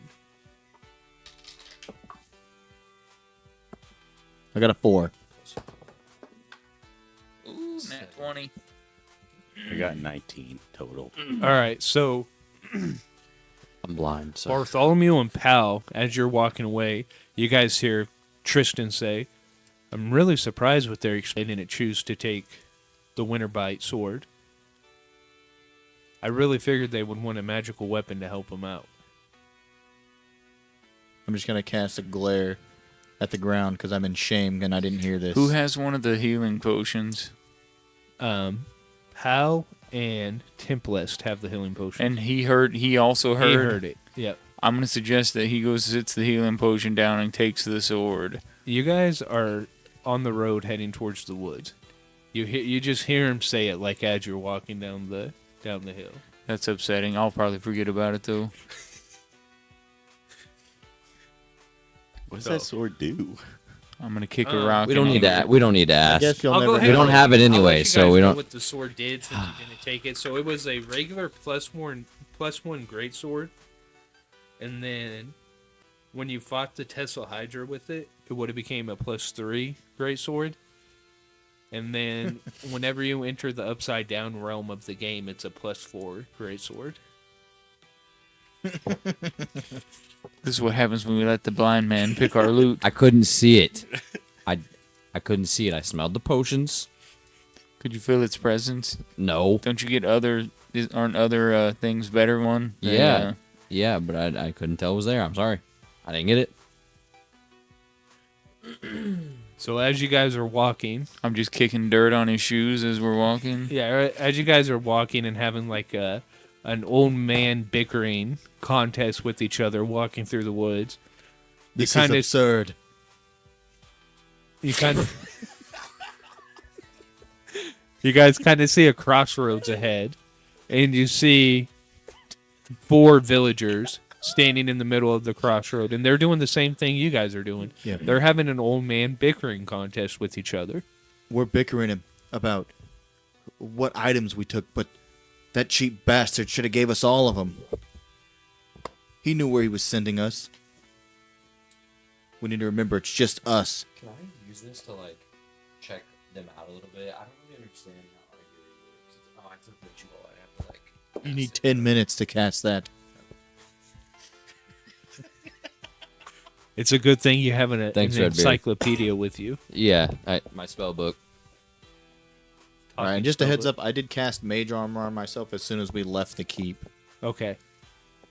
Speaker 1: I got a 4.
Speaker 2: Ooh, nat 20.
Speaker 3: I got 19 total.
Speaker 5: All right, so
Speaker 4: I'm blind. So
Speaker 5: Bartholomew and Pal, as you're walking away, you guys hear Tristan say, I'm really surprised with their explaining it choose to take the Winterbite sword. I really figured they would want a magical weapon to help them out.
Speaker 1: I'm just going to cast a glare at the ground because I'm in shame and I didn't hear this.
Speaker 2: Who has one of the healing potions?
Speaker 5: Pal and Templest have the healing potion.
Speaker 2: And he also heard.
Speaker 5: He heard it. Yep.
Speaker 2: I'm going to suggest that he goes, sits the healing potion down, and takes the sword.
Speaker 5: You guys are on the road heading towards the woods. You just hear him say it like as you're walking down the hill.
Speaker 2: That's upsetting. I'll probably forget about it, though.
Speaker 3: What does that sword do?
Speaker 2: I'm going to kick a rock.
Speaker 4: we don't
Speaker 2: in
Speaker 4: need
Speaker 2: it.
Speaker 4: to. We don't need to
Speaker 1: I
Speaker 4: ask.
Speaker 1: guess you'll
Speaker 5: I'll go
Speaker 1: never
Speaker 5: ahead
Speaker 4: We
Speaker 1: hear
Speaker 4: don't
Speaker 5: and-
Speaker 4: have it
Speaker 5: I'll
Speaker 4: anyway,
Speaker 5: let you
Speaker 4: so
Speaker 5: guys
Speaker 4: we
Speaker 5: know
Speaker 4: don't.
Speaker 5: what the sword did since you didn't take it. So it was a regular +1 great sword, and then when you fought the Thessalhydra with it, it would have became a +3 great sword. And then whenever you enter the upside down realm of the game, it's a +4 great sword.
Speaker 2: This is what happens when we let the blind man pick our loot.
Speaker 4: I couldn't see it. I couldn't see it. I smelled the potions.
Speaker 2: Could you feel its presence?
Speaker 4: No.
Speaker 2: Don't you get aren't other things better one?
Speaker 4: Yeah. Yeah, but I couldn't tell it was there. I'm sorry. I didn't get it.
Speaker 5: So as you guys are walking,
Speaker 2: I'm just kicking dirt on his shoes as we're walking.
Speaker 5: yeah, as you guys are walking and having like an old man bickering contest with each other, walking through the woods,
Speaker 1: This
Speaker 5: kinda-
Speaker 1: is absurd.
Speaker 5: you kind of you guys kind of see a crossroads ahead, and you see 4 villagers standing in the middle of the crossroad, and they're doing the same thing you guys are doing.
Speaker 1: Yeah.
Speaker 5: They're having an old man bickering contest with each other.
Speaker 1: We're bickering about what items we took, but that cheap bastard should have gave us all of them. He knew where he was sending us. We need to remember it's just us.
Speaker 4: Can I use this to like check them out a little bit? I don't really understand how Argury works. It's a ritual. I have to like.
Speaker 1: You need 10 minutes to cast that.
Speaker 5: It's a good thing you have an
Speaker 4: Thanks, Redbeard.
Speaker 5: encyclopedia with you.
Speaker 4: Yeah, my spell book.
Speaker 1: All right, and just a heads up, I did cast Mage Armor on myself as soon as we left the keep.
Speaker 5: Okay.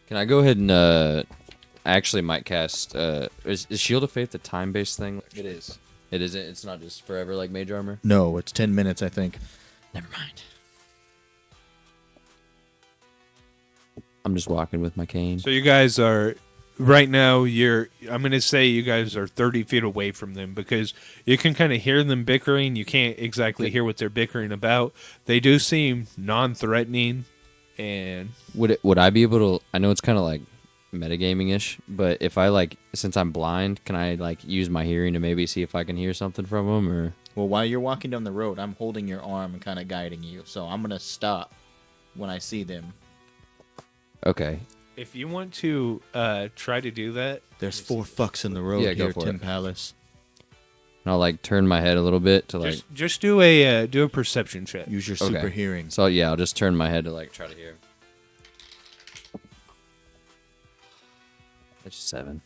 Speaker 4: Can I go ahead and I actually might cast is Shield of Faith a time-based thing?
Speaker 1: It is.
Speaker 4: It isn't. It's not just forever like Mage Armor.
Speaker 1: No, it's 10 minutes, I think.
Speaker 4: Never mind. I'm just walking with my cane.
Speaker 5: So you guys are right now. I'm going to say you guys are 30 feet away from them because you can kind of hear them bickering. You can't exactly hear what they're bickering about. They do seem non-threatening, and
Speaker 4: Would I be able to? I know it's kind of like metagaming ish, but if I like, since I'm blind, can I like use my hearing to maybe see if I can hear something from them? Or
Speaker 1: Well, while you're walking down the road, I'm holding your arm and kind of guiding you, so I'm going to stop when I see them.
Speaker 4: okay,
Speaker 5: if you want to try to do that,
Speaker 1: There's 4 fucks in the road
Speaker 4: Yeah, go
Speaker 1: here,
Speaker 4: for
Speaker 1: Tim
Speaker 4: it.
Speaker 1: Palace.
Speaker 4: and I'll like turn my head a little bit to like.
Speaker 5: just do a perception check.
Speaker 1: Use your
Speaker 4: Okay.
Speaker 1: super hearing.
Speaker 4: So yeah, I'll just turn my head to like try to hear. That's 7.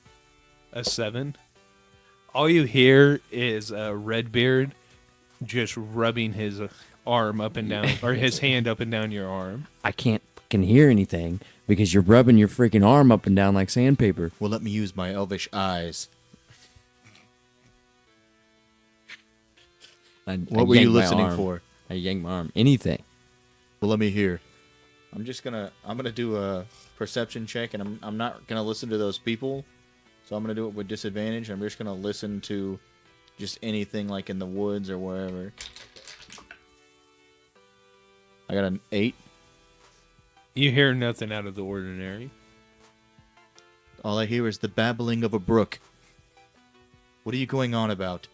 Speaker 5: A 7. All you hear is Redbeard just rubbing his arm up and down, or his hand up and down your arm.
Speaker 4: I can't fucking hear anything because you're rubbing your freaking arm up and down like sandpaper.
Speaker 1: Well, let me use my elvish eyes. What were you
Speaker 4: yanked my
Speaker 1: listening
Speaker 4: arm.
Speaker 1: for?
Speaker 4: I yanked my arm. Anything.
Speaker 1: Well, let me hear. I'm gonna do a perception check, and I'm not gonna listen to those people. So I'm gonna do it with disadvantage. I'm just gonna listen to just anything like in the woods or wherever. I got an 8.
Speaker 5: You hear nothing out of the ordinary.
Speaker 1: All I hear is the babbling of a brook. What are you going on about?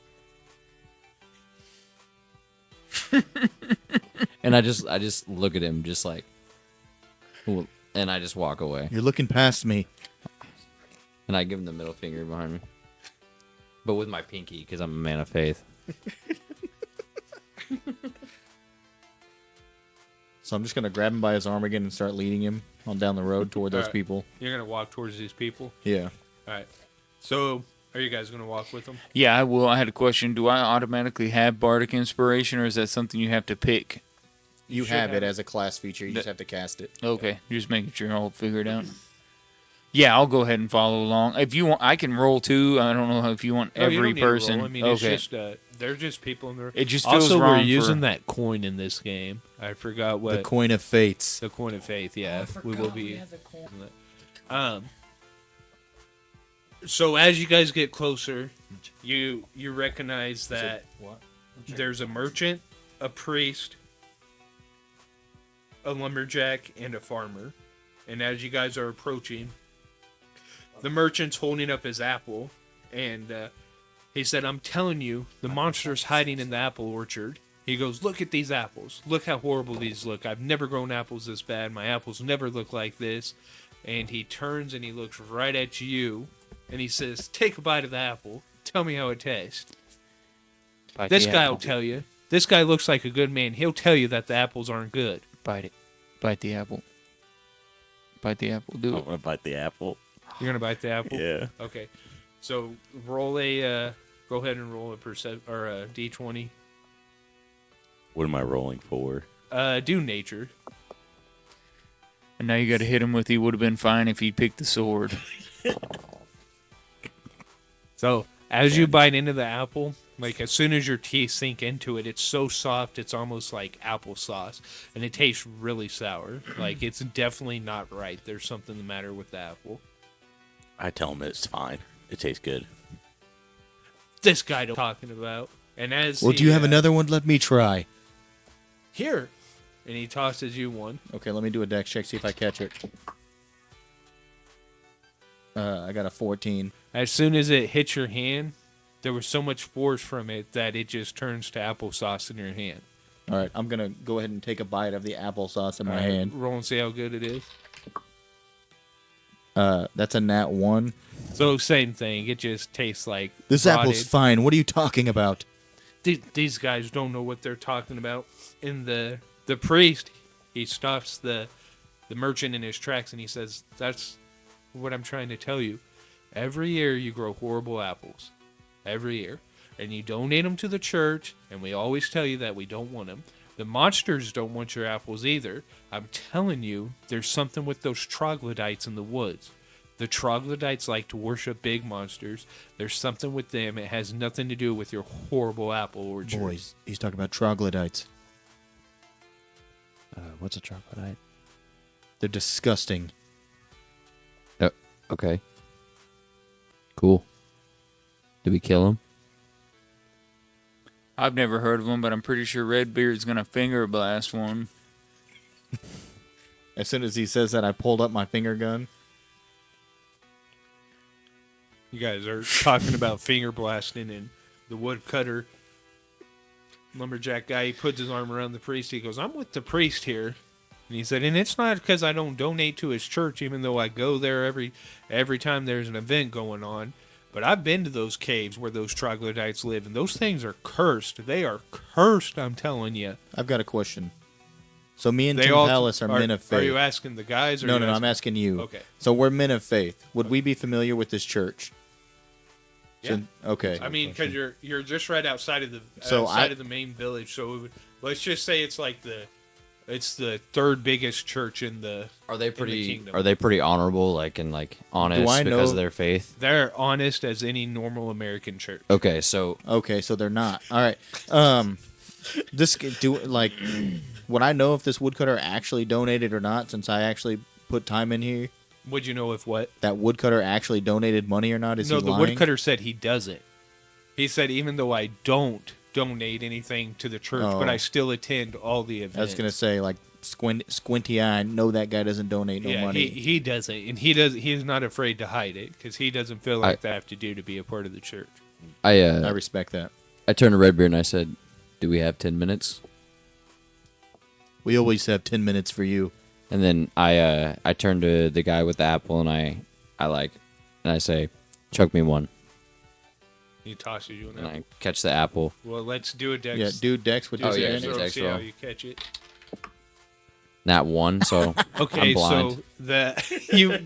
Speaker 4: And I just look at him, just like, "Ooh," and I just walk away.
Speaker 1: You're looking past me.
Speaker 4: And I give him the middle finger behind me, but with my pinky because I'm a man of faith.
Speaker 1: So I'm just gonna grab him by his arm again and start leading him on down the road toward those
Speaker 5: Alright.
Speaker 1: people.
Speaker 5: You're gonna walk towards these people.
Speaker 1: Yeah.
Speaker 5: All right. So, are you guys gonna walk with them?
Speaker 2: Yeah, I will. I had a question. Do I automatically have bardic inspiration, or is that something you have to pick?
Speaker 1: You
Speaker 5: should
Speaker 1: have
Speaker 5: have
Speaker 1: it
Speaker 5: it.
Speaker 1: as a class feature. You just have to cast it.
Speaker 2: Okay, just making sure I'll figure it out. Yeah, I'll go ahead and follow along. If you want, I can roll too. I don't know if you want
Speaker 5: No, you
Speaker 2: every
Speaker 5: don't need to roll.
Speaker 2: person.
Speaker 5: I mean,
Speaker 2: okay,
Speaker 5: it's just they're just people in the.
Speaker 2: it just feels
Speaker 5: Also,
Speaker 2: wrong.
Speaker 5: we're using
Speaker 2: for,
Speaker 5: that coin in this game. I forgot what
Speaker 1: The coin of fates.
Speaker 5: the coin of faith. Yeah, we will be. So as you guys get closer, you recognize that there's a merchant, a priest, a lumberjack, and a farmer. And as you guys are approaching, the merchant's holding up his apple, and he said, "I'm telling you, the monster's hiding in the apple orchard." He goes, "Look at these apples. Look how horrible these look. I've never grown apples this bad. My apples never look like this." And he turns and he looks right at you, and he says, "Take a bite of the apple. Tell me how it tastes."
Speaker 2: bite
Speaker 5: This
Speaker 2: the
Speaker 5: guy
Speaker 2: apple.
Speaker 5: will tell you. This guy looks like a good man. He'll tell you that the apples aren't good.
Speaker 2: Bite it. Bite the apple. Bite the apple. Do
Speaker 3: I
Speaker 2: it.
Speaker 3: want to bite the apple.
Speaker 5: You're gonna bite the apple.
Speaker 3: Yeah.
Speaker 5: Okay. So roll a. Go ahead and roll a or a d20.
Speaker 3: What am I rolling for?
Speaker 5: Do nature.
Speaker 2: And now you got to hit him with. He would have been fine if he picked the sword.
Speaker 5: So as you bite into the apple, like as soon as your teeth sink into it, it's so soft it's almost like applesauce, and it tastes really sour. Like it's definitely not right. There's something the matter with the apple.
Speaker 3: I tell him it's fine. It tastes good.
Speaker 5: This guy I'm talking about. And as
Speaker 1: Well,
Speaker 5: he,
Speaker 1: do you have another one? Let me try.
Speaker 5: here? And he tosses you one.
Speaker 1: Okay, let me do a dex check, see if I catch it. I got a 14.
Speaker 5: As soon as it hits your hand, there was so much force from it that it just turns to applesauce in your hand.
Speaker 1: All right, I'm going to go ahead and take a bite of the applesauce in my
Speaker 5: All right,
Speaker 1: hand.
Speaker 5: roll and see how good it is.
Speaker 1: That's a nat 1.
Speaker 5: So same thing. It just tastes like
Speaker 1: This
Speaker 5: rotted.
Speaker 1: apple's fine. What are you talking about?
Speaker 5: These guys don't know what they're talking about. And the priest, he stops the merchant in his tracks and he says, "That's what I'm trying to tell you. Every year you grow horrible apples. Every year. And you donate them to the church, and we always tell you that we don't want them. The monsters don't want your apples either. I'm telling you, there's something with those troglodytes in the woods. The troglodytes like to worship big monsters. There's something with them. It has nothing to do with your horrible apple orchard."
Speaker 1: Boys, he's talking about troglodytes.
Speaker 4: What's a troglodyte?
Speaker 1: They're disgusting.
Speaker 4: Okay. Cool. Did we kill him?
Speaker 2: I've never heard of him, but I'm pretty sure Redbeard's gonna finger blast one.
Speaker 1: As soon as he says that, I pulled up my finger gun.
Speaker 5: You guys are talking about finger blasting, and the woodcutter lumberjack guy, he puts his arm around the priest. He goes, "I'm with the priest here." And he said, "And it's not because I don't donate to his church, even though I go there every time there's an event going on. But I've been to those caves where those troglodytes live, and those things are cursed. They are cursed, I'm telling you."
Speaker 1: I've got a question. So me and
Speaker 5: They
Speaker 1: Tim
Speaker 5: all
Speaker 1: Palace are men of faith.
Speaker 5: Are you asking the guys? Or
Speaker 1: No,
Speaker 5: you
Speaker 1: no, I'm asking you.
Speaker 5: Okay.
Speaker 1: So we're men of faith. Would we be familiar with this church?
Speaker 5: Yeah.
Speaker 1: Okay.
Speaker 5: I mean, because you're just right outside of the
Speaker 1: So
Speaker 5: of the main village. So let's just say it's like it's the third biggest church in the.
Speaker 4: Are they
Speaker 5: the
Speaker 4: pretty?
Speaker 5: kingdom.
Speaker 4: Are they pretty honorable? Like and like honest
Speaker 1: Do I
Speaker 4: because
Speaker 1: know-
Speaker 4: of their faith?
Speaker 5: They're honest as any normal American church.
Speaker 4: Okay, so
Speaker 1: Okay, so they're not. All right. Would I know if this woodcutter actually donated or not? Since I actually put time in here,
Speaker 5: Would you know if what?
Speaker 1: that woodcutter actually donated money or not? Is
Speaker 5: No,
Speaker 1: he
Speaker 5: the
Speaker 1: lying?
Speaker 5: woodcutter said he doesn't. He said even though I don't donate anything to the church, but
Speaker 1: Oh.
Speaker 5: I still attend all the events.
Speaker 1: I was gonna say like squinty eye. No, that guy doesn't donate no
Speaker 5: Yeah,
Speaker 1: money.
Speaker 5: he doesn't, and he is not afraid to hide it because he doesn't feel like they have to do to be a part of the church.
Speaker 1: I
Speaker 4: I
Speaker 1: respect that.
Speaker 4: I turned to Redbeard and I said, "Do we have 10 minutes?"
Speaker 1: We always have 10 minutes for you.
Speaker 4: And then I turn to the guy with the apple and I say, "Chuck me one."
Speaker 5: He tosses you an
Speaker 4: And
Speaker 5: apple.
Speaker 4: I catch the apple.
Speaker 5: Well, let's do a dex.
Speaker 1: Yeah, do Dex with
Speaker 4: Oh, yeah,
Speaker 1: disadvantage.
Speaker 4: it's
Speaker 5: so
Speaker 4: Dex
Speaker 5: see how
Speaker 4: roll.
Speaker 5: you catch it.
Speaker 4: Not one, so
Speaker 5: Okay,
Speaker 4: I'm blind.
Speaker 5: so you're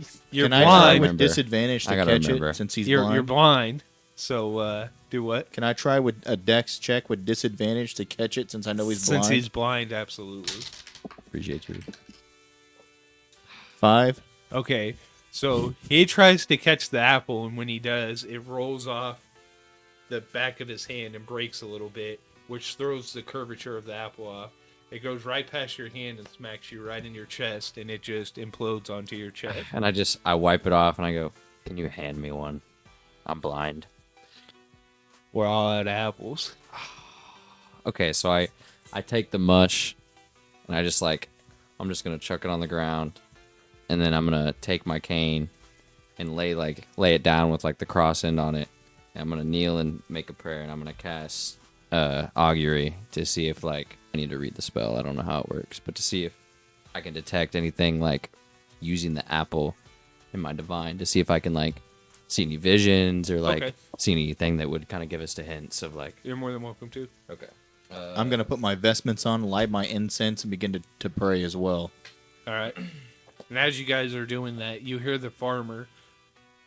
Speaker 1: Can I try
Speaker 5: blind.
Speaker 1: with
Speaker 4: Remember.
Speaker 1: disadvantage to
Speaker 4: I gotta
Speaker 1: catch
Speaker 4: remember.
Speaker 1: it since he's
Speaker 5: You're
Speaker 1: blind?
Speaker 5: blind. So do what?
Speaker 1: Can I try with a Dex check with disadvantage to catch it since I know he's
Speaker 5: Since
Speaker 1: blind?
Speaker 5: he's blind, absolutely.
Speaker 4: appreciate you.
Speaker 1: 5.
Speaker 5: Okay, so he tries to catch the apple, and when he does, it rolls off the back of his hand and breaks a little bit, which throws the curvature of the apple off. It goes right past your hand and smacks you right in your chest, and it just implodes onto your chest.
Speaker 4: And I wipe it off and I go, "Can you hand me one? I'm blind."
Speaker 5: We're all out of apples.
Speaker 4: Okay, so I take the mush and I'm just gonna chuck it on the ground, and then I'm gonna take my cane and lay it down with like the cross end on it. And I'm gonna kneel and make a prayer, and I'm gonna cast augury to see if I need to read the spell. I don't know how it works, but to see if I can detect anything using the apple in my divine, to see if I can see any visions or
Speaker 5: Okay.
Speaker 4: see anything that would kind of give us the hints of
Speaker 5: You're more than welcome to.
Speaker 4: okay.
Speaker 1: I'm going to put my vestments on, light my incense, and begin to pray as well.
Speaker 5: All right. And as you guys are doing that, you hear the farmer,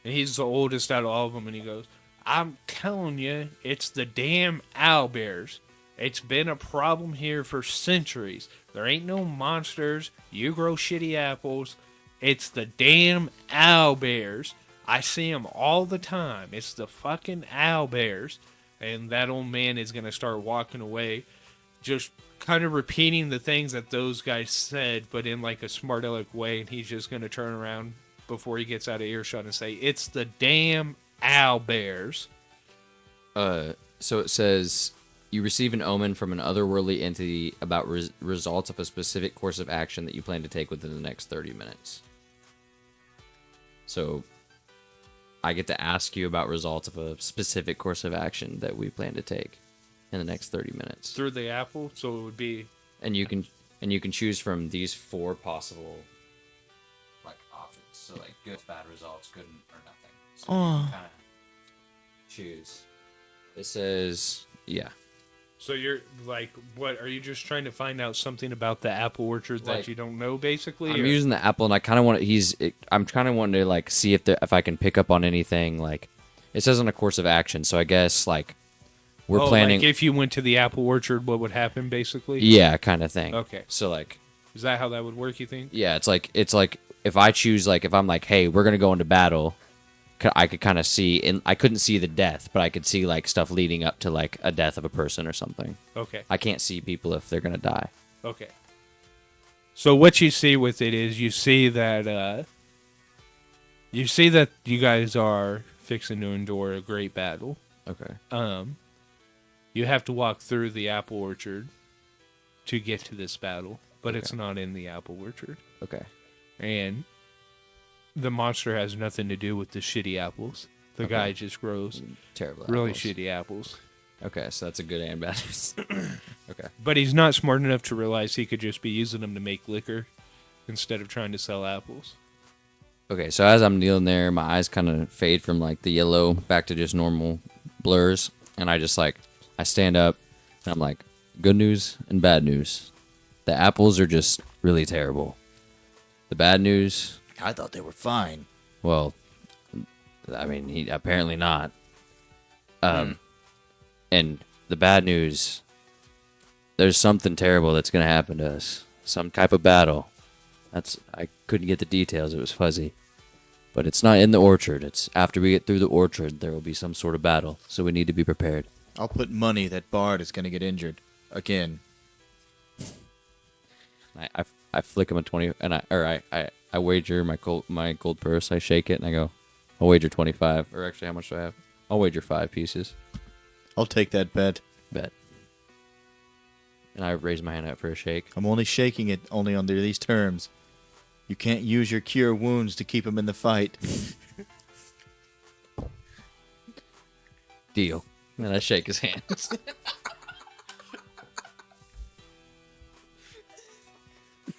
Speaker 5: and he's the oldest out of all of them, and he goes, "I'm telling you, it's the damn owlbears. It's been a problem here for centuries. There ain't no monsters. You grow shitty apples. It's the damn owlbears. I see them all the time. It's the fucking owlbears." And that old man is going to start walking away, just kind of repeating the things that those guys said, but in a smart aleck way. And he's just going to turn around before he gets out of earshot and say, "It's the damn owlbears."
Speaker 4: So it says you receive an omen from an otherworldly entity about results of a specific course of action that you plan to take within the next 30 minutes. So I get to ask you about results of a specific course of action that we plan to take in the next 30 minutes.
Speaker 5: Through the apple, so it would be
Speaker 4: And you can choose from these 4 possible options. So good, bad results, good or nothing. So you can kind of choose. It says, yeah.
Speaker 5: So you're what? Are you just trying to find out something about the apple orchard that you don't know, basically?
Speaker 4: I'm
Speaker 5: or-
Speaker 4: using the apple, and I kind of want to. I'm kind of wanting to see if I can pick up on anything. It says on a course of action, so I guess we're planning.
Speaker 5: if you went to the apple orchard, what would happen, basically?
Speaker 4: Yeah, kind of thing.
Speaker 5: Okay.
Speaker 4: So
Speaker 5: Is that how that would work? You think?
Speaker 4: yeah, it's if I choose if I'm hey, we're gonna go into battle, I could kind of see, and I couldn't see the death, but I could see stuff leading up to a death of a person or something.
Speaker 5: Okay.
Speaker 4: I can't see people if they're gonna die.
Speaker 5: Okay. So what you see with it is you see that you guys are fixing to endure a great battle.
Speaker 4: Okay.
Speaker 5: You have to walk through the apple orchard to get to this battle, but
Speaker 4: Okay.
Speaker 5: it's not in the apple orchard.
Speaker 4: Okay.
Speaker 5: And the monster has nothing to do with the shitty apples. The
Speaker 4: Okay.
Speaker 5: guy just grows
Speaker 4: Terrible.
Speaker 5: really
Speaker 4: apples.
Speaker 5: shitty apples.
Speaker 4: Okay, so that's a good and bad. Okay.
Speaker 5: But he's not smart enough to realize he could just be using them to make liquor instead of trying to sell apples.
Speaker 4: Okay, so as I'm kneeling there, my eyes kind of fade from the yellow back to just normal blurs, and I just I stand up and I'm good news and bad news. The apples are just really terrible. The bad news,
Speaker 1: I thought they were fine.
Speaker 4: well, I mean, he apparently not. And the bad news, there's something terrible that's gonna happen to us. Some type of battle. I couldn't get the details. It was fuzzy. But it's not in the orchard. It's after we get through the orchard, there will be some sort of battle. So we need to be prepared.
Speaker 1: I'll put money that Bard is going to get injured again.
Speaker 4: I flick him a 20, and I wager my gold purse. I shake it and I go, I'll wager 25. Or actually, how much do I have? I'll wager 5 pieces.
Speaker 1: I'll take that bet.
Speaker 4: Bet. And I raise my hand out for a shake.
Speaker 1: I'm only shaking it only under these terms. You can't use your cure wounds to keep him in the fight.
Speaker 4: Deal. And I shake his hands.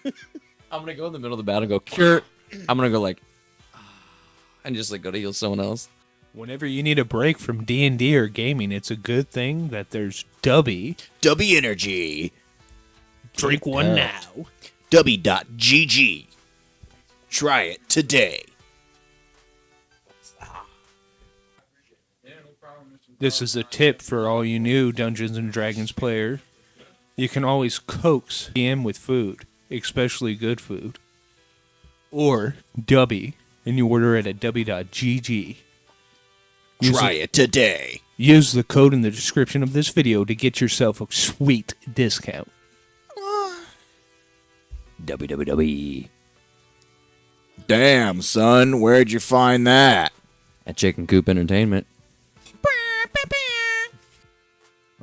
Speaker 4: I'm gonna go in the middle of the battle and go cure. I'm gonna go like, and just like go to heal someone else.
Speaker 5: Whenever you need a break from D&D or gaming, it's a good thing that there's Dubby.
Speaker 1: Dubby Energy.
Speaker 5: Drink one now.
Speaker 1: Dubby.gg. Try it today.
Speaker 5: This is a tip for all you new Dungeons and Dragons players. You can always coax DM with food, especially good food. Or Dubby, and you order it at dubby.gg.
Speaker 1: Try it today.
Speaker 5: Use the code in the description of this video to get yourself a sweet discount.
Speaker 4: www.
Speaker 1: Damn, son, where'd you find that?
Speaker 4: At Chicken Coop Entertainment.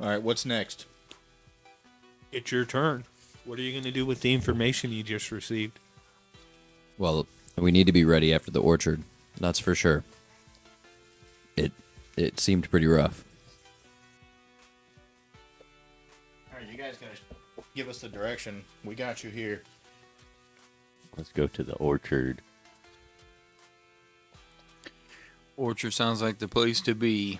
Speaker 1: All right, what's next?
Speaker 5: It's your turn. What are you going to do with the information you just received?
Speaker 4: Well, we need to be ready after the orchard. That's for sure. It seemed pretty rough.
Speaker 1: All right, you guys gotta give us the direction. We got you here.
Speaker 3: Let's go to the orchard.
Speaker 2: Orchard sounds like the place to be.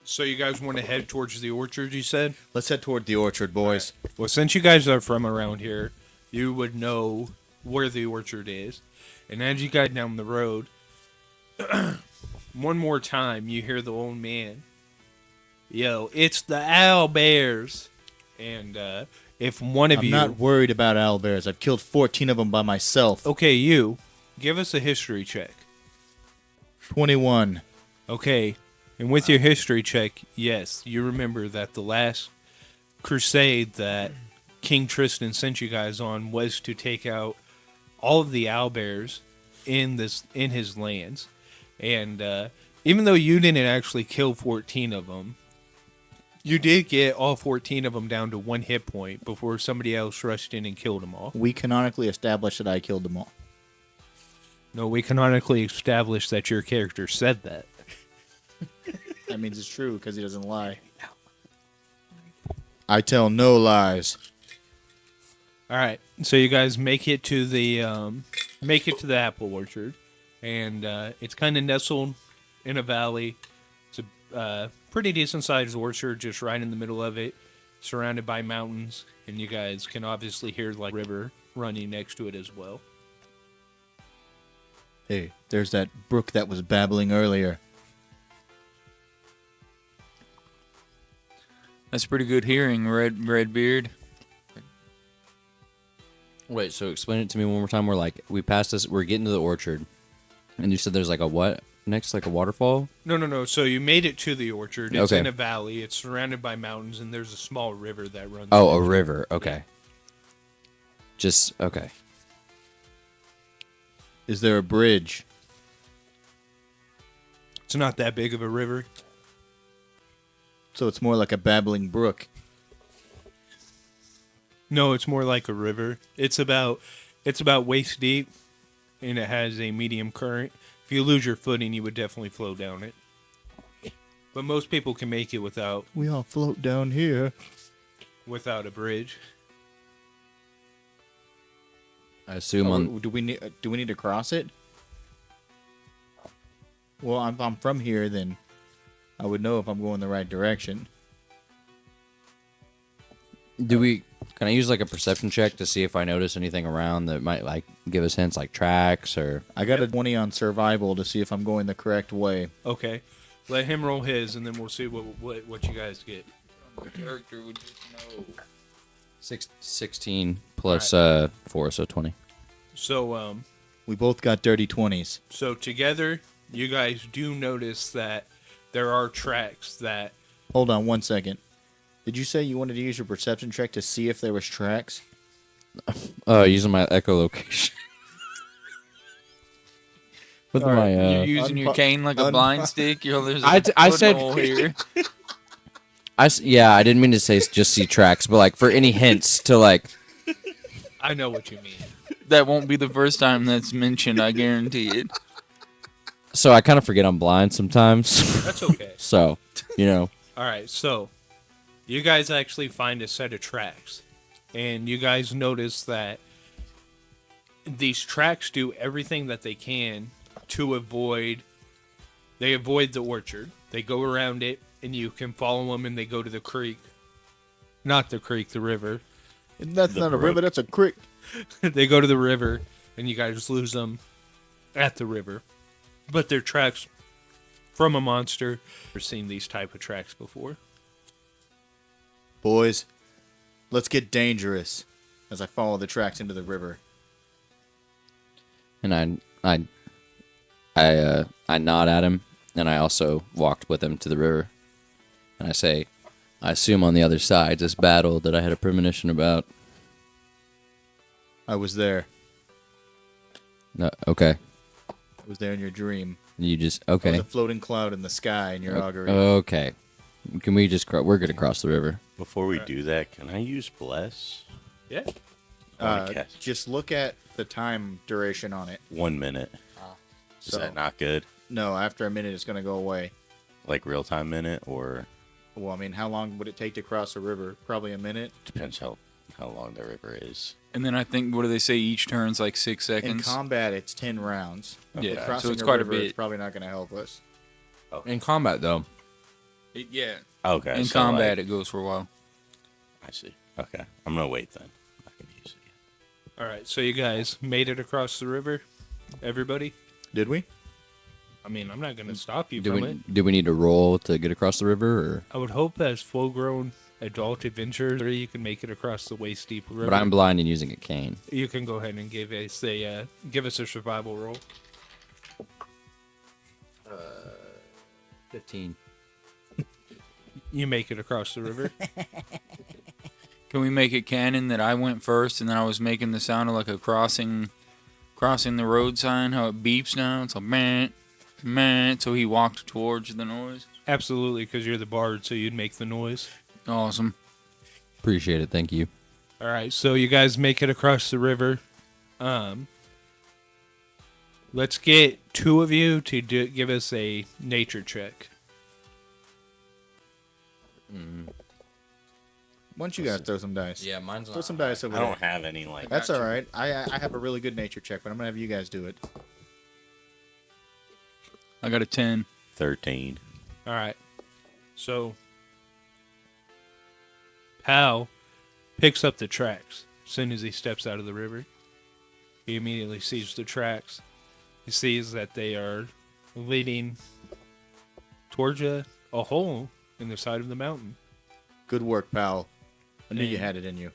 Speaker 5: So you guys want to head towards the orchard, you said?
Speaker 1: Let's head toward the orchard, boys.
Speaker 5: Well, since you guys are from around here, you would know where the orchard is. And as you guide down the road, one more time, you hear the old man. Yo, it's the owl bears. And if one of
Speaker 1: I'm
Speaker 5: you...
Speaker 1: not worried about owlbears. I've killed 14 of them by myself.
Speaker 5: Okay, you. Give us a history check.
Speaker 1: 21.
Speaker 5: Okay, and with your history check, yes, you remember that the last crusade that King Tristan sent you guys on was to take out all of the owlbears in his lands. And even though you didn't actually kill 14 of them, you did get all 14 of them down to 1 hit point before somebody else rushed in and killed them all.
Speaker 1: We canonically established that I killed them all.
Speaker 5: No, we canonically established that your character said that.
Speaker 1: That means it's true because he doesn't lie. I tell no lies.
Speaker 5: All right, so you guys make it to the apple orchard, and it's kind of nestled in a valley. It's a pretty decent sized orchard, just right in the middle of it, surrounded by mountains, and you guys can obviously hear like river running next to it as well.
Speaker 1: Hey, there's that brook that was babbling earlier.
Speaker 2: That's pretty good hearing, Redbeard.
Speaker 4: Wait, so explain it to me one more time. We passed this, we're getting to the orchard. And you said there's like a what next? Like a waterfall?
Speaker 5: No. So you made it to the orchard. It's
Speaker 4: Okay.
Speaker 5: in a valley. It's surrounded by mountains, and there's a small river that runs.
Speaker 4: Oh, a
Speaker 5: next to it.
Speaker 4: river. Okay. Okay.
Speaker 1: Is there a bridge?
Speaker 5: It's not that big of a river.
Speaker 1: So it's more like a babbling brook.
Speaker 5: No, it's more like a river. It's about waist deep, and it has a medium current. If you lose your footing, you would definitely flow down it. But most people can make it without
Speaker 1: We all float down here.
Speaker 5: a bridge.
Speaker 4: I assume on.
Speaker 1: Do we need to cross it? Well, if I'm from here, then I would know if I'm going the right direction.
Speaker 4: Can I use like a perception check to see if I notice anything around that might like give us hints like tracks or.
Speaker 1: I got a 20 on survival to see if I'm going the correct way.
Speaker 5: Okay, let him roll his, and then we'll see what you guys get.
Speaker 2: Character would just know.
Speaker 4: 16 plus 4, so 20.
Speaker 5: So
Speaker 1: We both got dirty 20s.
Speaker 5: so together, you guys do notice that there are tracks that.
Speaker 1: Hold on 1 second. Did you say you wanted to use your perception check to see if there was tracks?
Speaker 4: Using my echolocation. With
Speaker 1: All right,
Speaker 4: my
Speaker 2: You're using your cane like a blind stick. There's
Speaker 4: I
Speaker 2: a
Speaker 4: said-
Speaker 2: foothold here.
Speaker 4: I didn't mean to say just see tracks, but like for any hints to like.
Speaker 5: I know what you mean.
Speaker 2: That won't be the first time that's mentioned. I guarantee it.
Speaker 4: So I kind of forget I'm blind sometimes.
Speaker 5: That's okay.
Speaker 4: So,
Speaker 5: All right, so you guys actually find a set of tracks, and you guys notice that these tracks do everything that they can to avoid. They avoid the orchard. They go around it, and you can follow them, and they go to the creek. Not the creek, the river.
Speaker 1: That's
Speaker 3: The
Speaker 1: not a
Speaker 3: brook.
Speaker 1: river, that's a creek.
Speaker 5: They go to the river, and you guys lose them at the river. But they're tracks from a monster. I've seen these type of tracks before.
Speaker 1: Boys, let's get dangerous as I follow the tracks into the river.
Speaker 4: And I nod at him, and I also walked with him to the river. And I say, I assume on the other side, this battle that I had a premonition about.
Speaker 1: I was there.
Speaker 4: No, okay.
Speaker 1: I was there in your dream.
Speaker 4: You just,
Speaker 1: I was
Speaker 4: okay.
Speaker 1: a floating cloud in the sky in your augury.
Speaker 4: Okay. Can we just, we're going to cross the river.
Speaker 3: Before we do that, can I use bless?
Speaker 5: Yeah.
Speaker 3: I wanna cast
Speaker 1: Just look at the time duration on it.
Speaker 3: 1 minute. Is
Speaker 1: So-
Speaker 3: that not good?
Speaker 1: No, after a minute, it's going to go away.
Speaker 3: Like real time minute, or
Speaker 1: Well, I mean, how long would it take to cross a river? Probably a minute.
Speaker 3: depends how long the river is.
Speaker 2: And then I think, what do they say? Each turn's like 6
Speaker 1: In
Speaker 2: seconds.
Speaker 1: combat, it's 10 rounds.
Speaker 2: Yeah,
Speaker 1: But
Speaker 2: so
Speaker 1: crossing
Speaker 2: it's
Speaker 1: a
Speaker 2: quite a
Speaker 1: river,
Speaker 2: bit.
Speaker 1: It's probably not going to help us.
Speaker 6: In combat, though.
Speaker 2: Yeah.
Speaker 3: Okay.
Speaker 2: In
Speaker 3: so,
Speaker 2: combat,
Speaker 3: like,
Speaker 2: it goes for a while.
Speaker 3: I see. Okay, I'm gonna wait then. I'm not gonna use it yet.
Speaker 5: All right. So you guys made it across the river. Everybody.
Speaker 1: Did we?
Speaker 5: I mean, I'm not going to stop you
Speaker 4: Do
Speaker 5: from
Speaker 4: we,
Speaker 5: it.
Speaker 4: do we need to roll to get across the river? Or?
Speaker 5: I would hope as full-grown adult adventurers, you can make it across the waist deep river.
Speaker 4: But I'm blind and using a cane.
Speaker 5: You can go ahead and give us a survival roll.
Speaker 4: 15.
Speaker 5: You make it across the river.
Speaker 2: Can we make it canon that I went first and then I was making the sound of like a crossing the road sign? How it beeps now? It's like man, man. So he walked towards the noise.
Speaker 5: Absolutely, because you're the bard, so you'd make the noise.
Speaker 2: Awesome.
Speaker 4: Appreciate it. Thank you.
Speaker 5: All right, so you guys make it across the river. Let's get two of you to give us a nature check.
Speaker 1: Why don't you guys throw some dice?
Speaker 4: Yeah, mine's
Speaker 1: Throw some dice over
Speaker 3: I
Speaker 1: there.
Speaker 3: don't have any like.
Speaker 1: That's all right. I have a really good nature check, but I'm going to have you guys do it.
Speaker 2: I got a 10.
Speaker 3: 13.
Speaker 5: All right, so Pal picks up the tracks as soon as he steps out of the river. He immediately sees the tracks. He sees that they are leading towards a hole in the side of the mountain.
Speaker 1: Good work, pal. I knew you
Speaker 5: And-
Speaker 1: had it in you.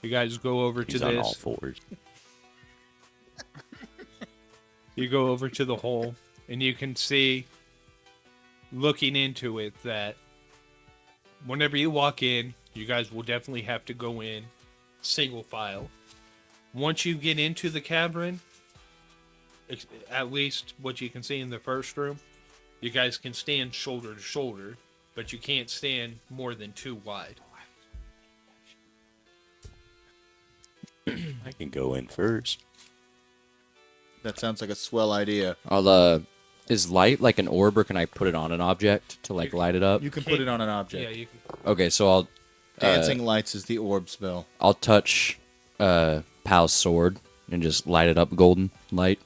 Speaker 5: You guys go over
Speaker 3: He's
Speaker 5: to
Speaker 3: on all
Speaker 5: this.
Speaker 3: fours.
Speaker 5: You go over to the hole, and you can see, looking into it, that whenever you walk in, you guys will definitely have to go in single file. Once you get into the cavern, at least what you can see in the first room, you guys can stand shoulder to shoulder, but you can't stand more than 2 wide.
Speaker 3: I can go in first.
Speaker 1: That sounds like a swell idea.
Speaker 4: Is light like an orb, or can I put it on an object to like light it up?
Speaker 1: You can put it on an object.
Speaker 5: Yeah, you can.
Speaker 4: Okay, so I'll
Speaker 1: Dancing lights is the orb spell.
Speaker 4: I'll touch Pal's sword and just light it up golden light.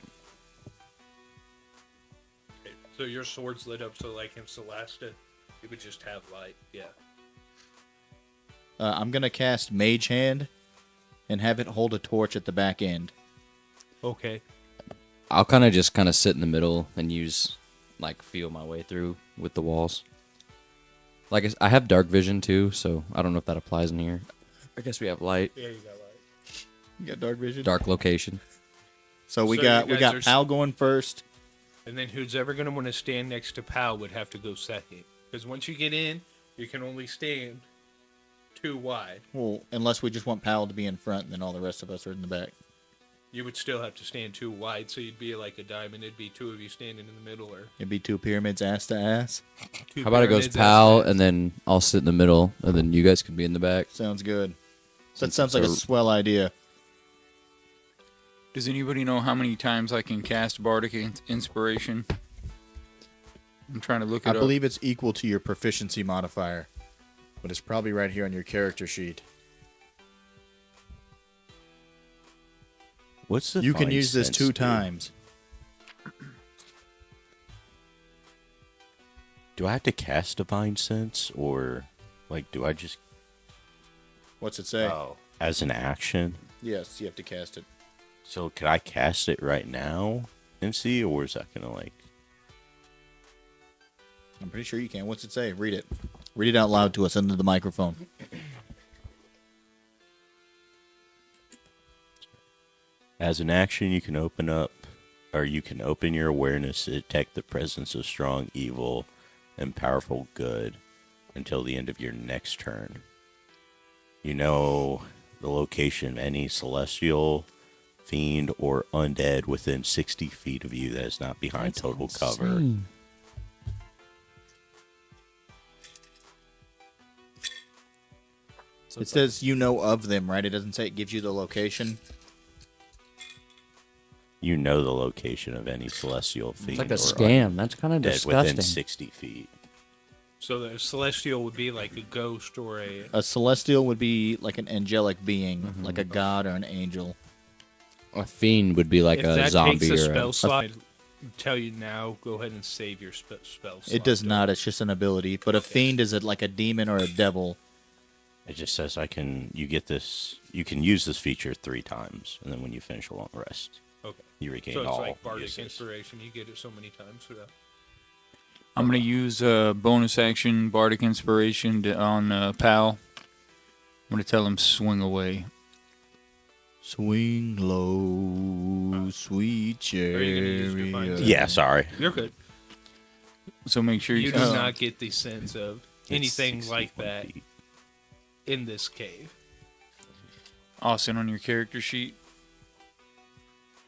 Speaker 5: So your sword's lit up, so like in Celesta, it would just have light. Yeah.
Speaker 1: I'm going to cast Mage Hand and have it hold a torch at the back end.
Speaker 5: Okay.
Speaker 4: I'll kind of sit in the middle and feel my way through with the walls. Like I have dark vision too, so I don't know if that applies in here. I guess we have light,
Speaker 5: Yeah, you got light.
Speaker 1: You got dark vision?
Speaker 4: dark location.
Speaker 1: So we
Speaker 5: So
Speaker 1: got
Speaker 5: you
Speaker 1: we
Speaker 5: guys
Speaker 1: got
Speaker 5: are
Speaker 1: Pal going first.
Speaker 5: And then who's ever going to want to stand next to Pal would have to go second. Because once you get in, you can only stand 2 wide.
Speaker 1: Well, unless we just want Pal to be in front, and then all the rest of us are in the back.
Speaker 5: You would still have to stand 2 wide, so you'd be like a diamond. It'd be 2 of you standing in the middle, or
Speaker 1: It'd be 2 pyramids ass to ass.
Speaker 5: 2
Speaker 4: How about it goes
Speaker 5: pyramids
Speaker 4: Pal,
Speaker 5: outside.
Speaker 4: and then I'll sit in the middle, and then you guys could be in the back.
Speaker 1: Sounds good. That
Speaker 4: Since
Speaker 1: sounds like a
Speaker 4: it's
Speaker 1: swell idea.
Speaker 2: Does anybody know how many times I can cast Bardic Inspiration? I'm trying to look it
Speaker 1: I
Speaker 2: up.
Speaker 1: believe it's equal to your proficiency modifier, but it's probably right here on your character sheet.
Speaker 3: What's the
Speaker 1: You can
Speaker 3: Divine
Speaker 1: use this
Speaker 3: Sense
Speaker 1: 2
Speaker 3: do?
Speaker 1: times.
Speaker 3: Do I have to cast Divine Sense, or like do I just
Speaker 1: What's it say?
Speaker 3: as an action?
Speaker 1: Yes, you have to cast it.
Speaker 3: So could I cast it right now and see, or is that gonna like?
Speaker 1: I'm pretty sure you can. What's it say? Read it. Read it out loud to us into the microphone.
Speaker 3: As an action, you can open up, or you can open your awareness to detect the presence of strong evil and powerful good until the end of your next turn. You know the location of any celestial, fiend, or undead within 60 feet of you that is not behind total cover.
Speaker 1: It says you know of them, right? It doesn't say it gives you the location.
Speaker 3: You know the location of any celestial, fiend,
Speaker 4: It's like a
Speaker 3: or
Speaker 4: scam. That's kind of
Speaker 3: undead within
Speaker 4: disgusting.
Speaker 3: 60 feet.
Speaker 5: So the celestial would be like a ghost or a.
Speaker 1: A celestial would be like an angelic being, like a god or an angel.
Speaker 4: A fiend would be like
Speaker 5: if
Speaker 4: a
Speaker 5: that
Speaker 4: zombie
Speaker 5: takes a
Speaker 4: or
Speaker 5: spell slot, I'd tell you now. Go ahead and save your spell slot.
Speaker 1: It does not. It's just an ability. But a fiend is like a demon or a devil.
Speaker 3: It just says you get this, you can use this feature 3 times, and then when you finish a long rest,
Speaker 5: Okay.
Speaker 3: you regain
Speaker 5: So it's
Speaker 3: all
Speaker 5: like bardic
Speaker 3: uses.
Speaker 5: inspiration. You get it so many times for that.
Speaker 2: I'm gonna use a bonus action Bardic Inspiration on Pal. I'm gonna tell him swing away.
Speaker 1: Swing low, sweet
Speaker 5: Are you gonna use your
Speaker 1: chariot.
Speaker 5: mind?
Speaker 3: Yeah, sorry.
Speaker 5: You're good.
Speaker 2: So make sure
Speaker 5: You
Speaker 2: you.
Speaker 5: do not get the sense of
Speaker 3: It's
Speaker 5: anything
Speaker 3: 61
Speaker 5: like that
Speaker 3: feet.
Speaker 5: in this cave.
Speaker 2: Austin, on your character sheet,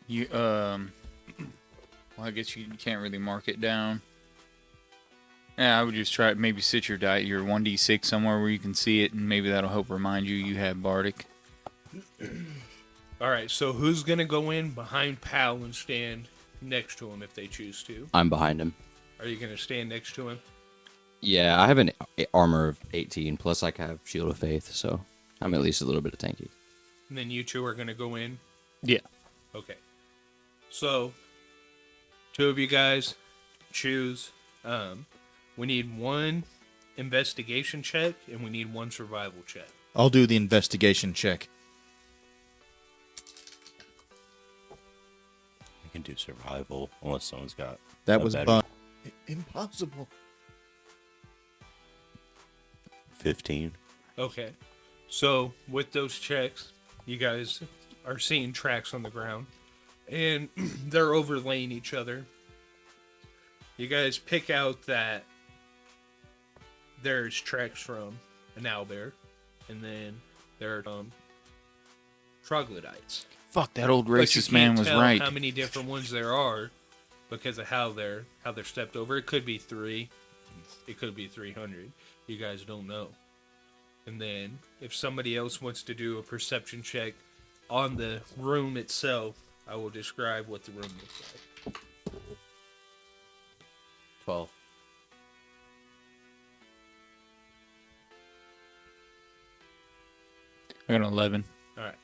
Speaker 2: you well, I guess you can't really mark it down. Yeah, I would just try maybe sit your 1d6 somewhere where you can see it, and maybe that'll help remind you have Bardic.
Speaker 5: All right. So who's gonna go in behind Pal and stand next to him if they choose to?
Speaker 4: I'm behind him.
Speaker 5: Are you gonna stand next to him?
Speaker 4: Yeah, I have an armor of 18, plus I have Shield of Faith, so I'm at least a little bit of tanky.
Speaker 5: And then you two are gonna go in.
Speaker 2: Yeah.
Speaker 5: Okay. So, 2 of you guys choose. We need 1 investigation check and we need 1 survival check.
Speaker 1: I'll do the investigation check.
Speaker 3: I can do survival unless someone's got.
Speaker 1: That
Speaker 3: a
Speaker 1: was
Speaker 3: better-
Speaker 1: impossible.
Speaker 3: 15.
Speaker 5: Okay. So, with those checks, you guys are seeing tracks on the ground and they're overlaying each other. You guys pick out that there's tracks from an owlbear and then there are troglodytes.
Speaker 2: Fuck, that old
Speaker 5: But you
Speaker 2: racist man
Speaker 5: can't
Speaker 2: was
Speaker 5: tell
Speaker 2: right.
Speaker 5: how many different ones there are because of how they're stepped over. It could be 3. It could be 300. You guys don't know. And then if somebody else wants to do a perception check on the room itself, I will describe what the room looks like.
Speaker 4: 12.
Speaker 2: I got an 11.
Speaker 5: All right.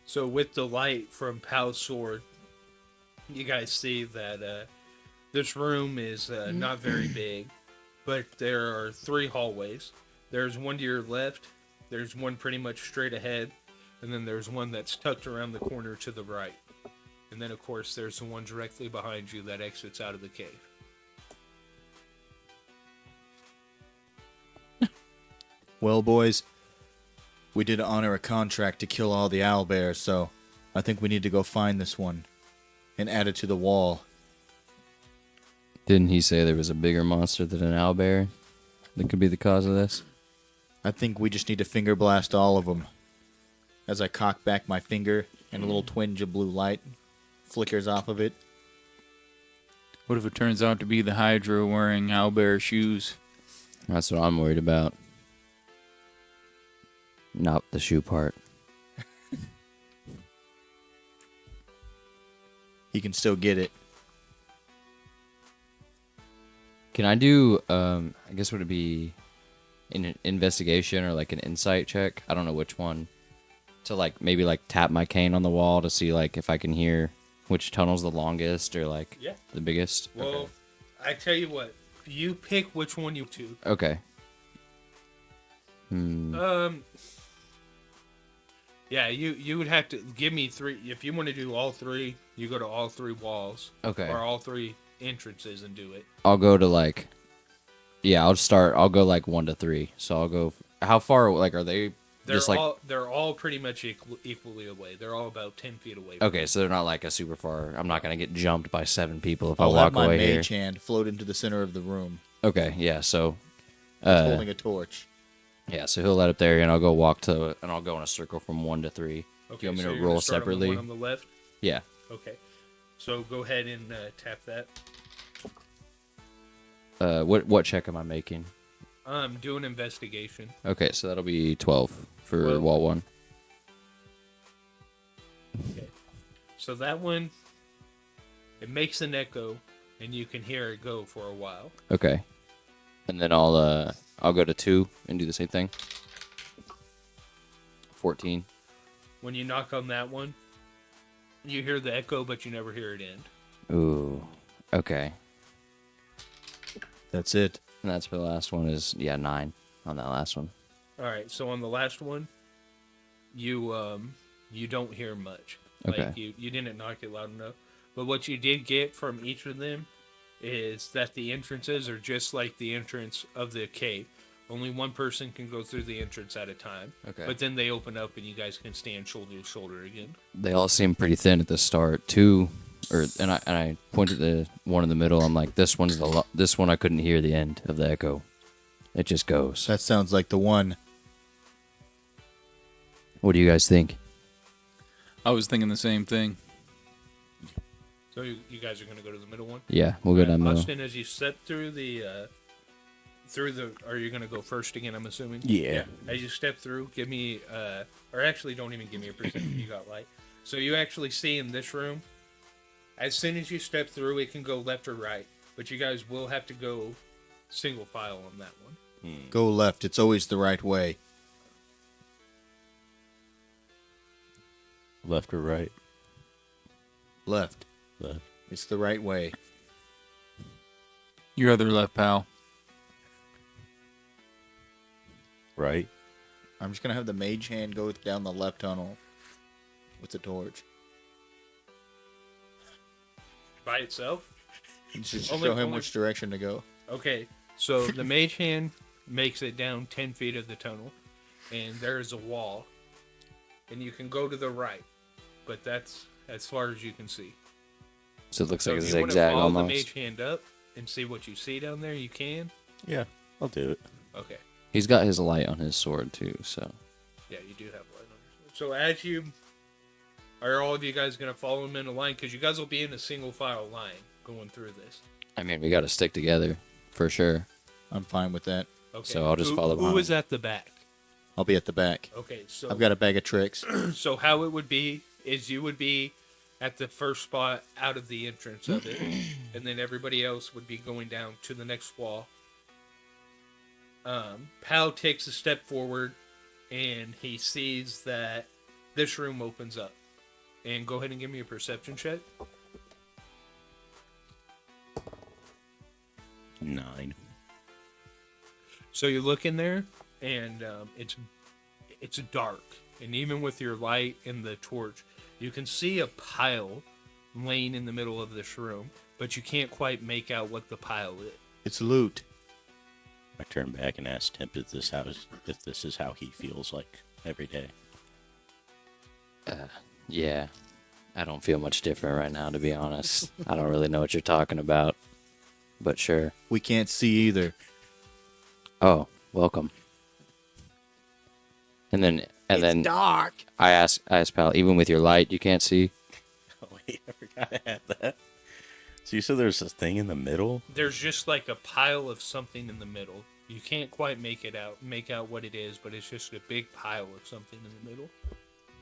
Speaker 5: So with the light from Pal's sword, you guys see that this room is not very big, but there are 3 hallways. There's one to your left, there's one pretty much straight ahead, and then there's one that's tucked around the corner to the right. And then, of course, there's the one directly behind you that exits out of the cave.
Speaker 1: Well, boys, we did honor a contract to kill all the owlbears, so I think we need to go find this one and add it to the wall.
Speaker 4: Didn't he say there was a bigger monster than an owlbear that could be the cause of this?
Speaker 1: I think we just need to finger blast all of them. As I cock back my finger and a little twinge of blue light flickers off of it.
Speaker 2: What if it turns out to be the Hydra wearing owlbear shoes?
Speaker 4: That's what I'm worried about. Not the shoe part.
Speaker 1: He can still get it.
Speaker 4: Can I do, I guess would it be an investigation or like an insight check? I don't know which one to like maybe like tap my cane on the wall to see like if I can hear which tunnel's the longest or like
Speaker 5: Yeah.
Speaker 4: the biggest?
Speaker 5: Well, I tell you what. You pick which one you to.
Speaker 4: Okay.
Speaker 5: Yeah, you would have to give me 3. If you want to do all 3, you go to all 3 walls.
Speaker 4: Okay.
Speaker 5: Or all 3 entrances and do it.
Speaker 4: I'll go to like, yeah, I'll go like 1 to 3. So I'll go. How far? Like, are they just like?
Speaker 5: They're all pretty much equally away. They're all about 10 feet away.
Speaker 4: Okay, so they're not like a super far. I'm not gonna get jumped by 7 people if
Speaker 1: I'll
Speaker 4: I
Speaker 1: have
Speaker 4: walk
Speaker 1: my
Speaker 4: away here.
Speaker 1: mage hand float into the center of the room.
Speaker 4: Okay, yeah. So,
Speaker 1: He's holding a torch.
Speaker 4: yeah. So he'll let up there, and I'll go walk to, and I'll go in a circle from 1 to 3.
Speaker 5: Okay,
Speaker 4: Do you want me
Speaker 5: so
Speaker 4: to
Speaker 5: you're gonna
Speaker 4: roll
Speaker 5: start on the
Speaker 4: separately?
Speaker 5: one on the left.
Speaker 4: Yeah.
Speaker 5: Okay. So go ahead and tap that.
Speaker 4: What check am I making?
Speaker 5: Do an investigation.
Speaker 4: Okay, so that'll be 12 for
Speaker 5: 12.
Speaker 4: wall 1.
Speaker 5: Okay. So that one, it makes an echo, and you can hear it go for a while.
Speaker 4: Okay. And then I'll go to 2 and do the same thing. 14.
Speaker 5: When you knock on that one, you hear the echo, but you never hear it end.
Speaker 4: Ooh. Okay.
Speaker 1: That's it.
Speaker 4: And that's for the last one is 9 on that last one.
Speaker 5: All right. So on the last one, you don't hear much.
Speaker 4: Okay.
Speaker 5: Like you didn't knock it loud enough. But what you did get from each of them is that the entrances are just like the entrance of the cave. Only one person can go through the entrance at a time.
Speaker 4: Okay.
Speaker 5: But then they open up and you guys can stand shoulder to shoulder again.
Speaker 4: They all seem pretty thin at the start. 2 and I pointed the one in the middle. I'm like, this one I couldn't hear the end of the echo. It just goes.
Speaker 1: That sounds like the one.
Speaker 4: What do you guys think?
Speaker 2: I was thinking the same thing.
Speaker 5: So you guys are going to go to the middle one?
Speaker 4: Yeah, we'll go down the middle.
Speaker 5: Austin, as you step through the, are you going to go first again, I'm assuming?
Speaker 3: Yeah.
Speaker 5: As you step through, give me, or actually don't even give me a perception, you got light. So you actually see in this room, as soon as you step through, it can go left or right. But you guys will have to go single file on that one.
Speaker 1: Go left. It's always the right way.
Speaker 3: Left or right?
Speaker 1: Left.
Speaker 3: Left.
Speaker 1: It's the right way.
Speaker 2: Your other left, pal.
Speaker 3: Right?
Speaker 1: I'm just going to have the mage hand go down the left tunnel with the torch.
Speaker 5: By itself?
Speaker 1: Just
Speaker 5: Only-
Speaker 1: show him
Speaker 5: only-
Speaker 1: which direction to go.
Speaker 5: Okay, so the mage hand makes it down 10 feet of the tunnel, and there's a wall. And you can go to the right, but that's as far as you can see.
Speaker 4: So it looks
Speaker 5: So
Speaker 4: like a
Speaker 5: if you want to
Speaker 4: zigzag
Speaker 5: follow the
Speaker 4: almost.
Speaker 5: mage hand up and see what you see down there, you can.
Speaker 3: Yeah, I'll do it.
Speaker 5: Okay.
Speaker 4: He's got his light on his sword too, so.
Speaker 5: Yeah, you do have light on your sword. So as you... Are all of you guys going to follow him in a line? Because you guys will be in a single file line going through this.
Speaker 4: I mean, we got to stick together for sure.
Speaker 1: I'm fine with that.
Speaker 5: Okay.
Speaker 4: So I'll just follow
Speaker 5: Who
Speaker 4: behind.
Speaker 5: is at the back?
Speaker 1: I'll be at the back.
Speaker 5: Okay, so
Speaker 1: I've got a bag of tricks.
Speaker 5: so how it would be is you would be at the first spot out of the entrance of it, and then everybody else would be going down to the next wall. Pal takes a step forward, and he sees that this room opens up. And go ahead and give me a perception check.
Speaker 3: 9.
Speaker 5: So you look in there, and it's dark, and even with your light and the torch, you can see a pile laying in the middle of this room, but you can't quite make out what the pile is.
Speaker 1: It's loot.
Speaker 3: I turn back and ask Temp if this is how he feels like every day.
Speaker 4: Yeah. I don't feel much different right now, to be honest. I don't really know what you're talking about. But sure.
Speaker 1: We can't see either.
Speaker 4: Oh, welcome. And then
Speaker 1: dark.
Speaker 4: I asked Pal, even with your light, you can't see?
Speaker 3: Oh wait, I forgot I had that. So you said there's this thing in the middle?
Speaker 5: There's just like a pile of something in the middle. You can't quite make out what it is, but it's just a big pile of something in the middle.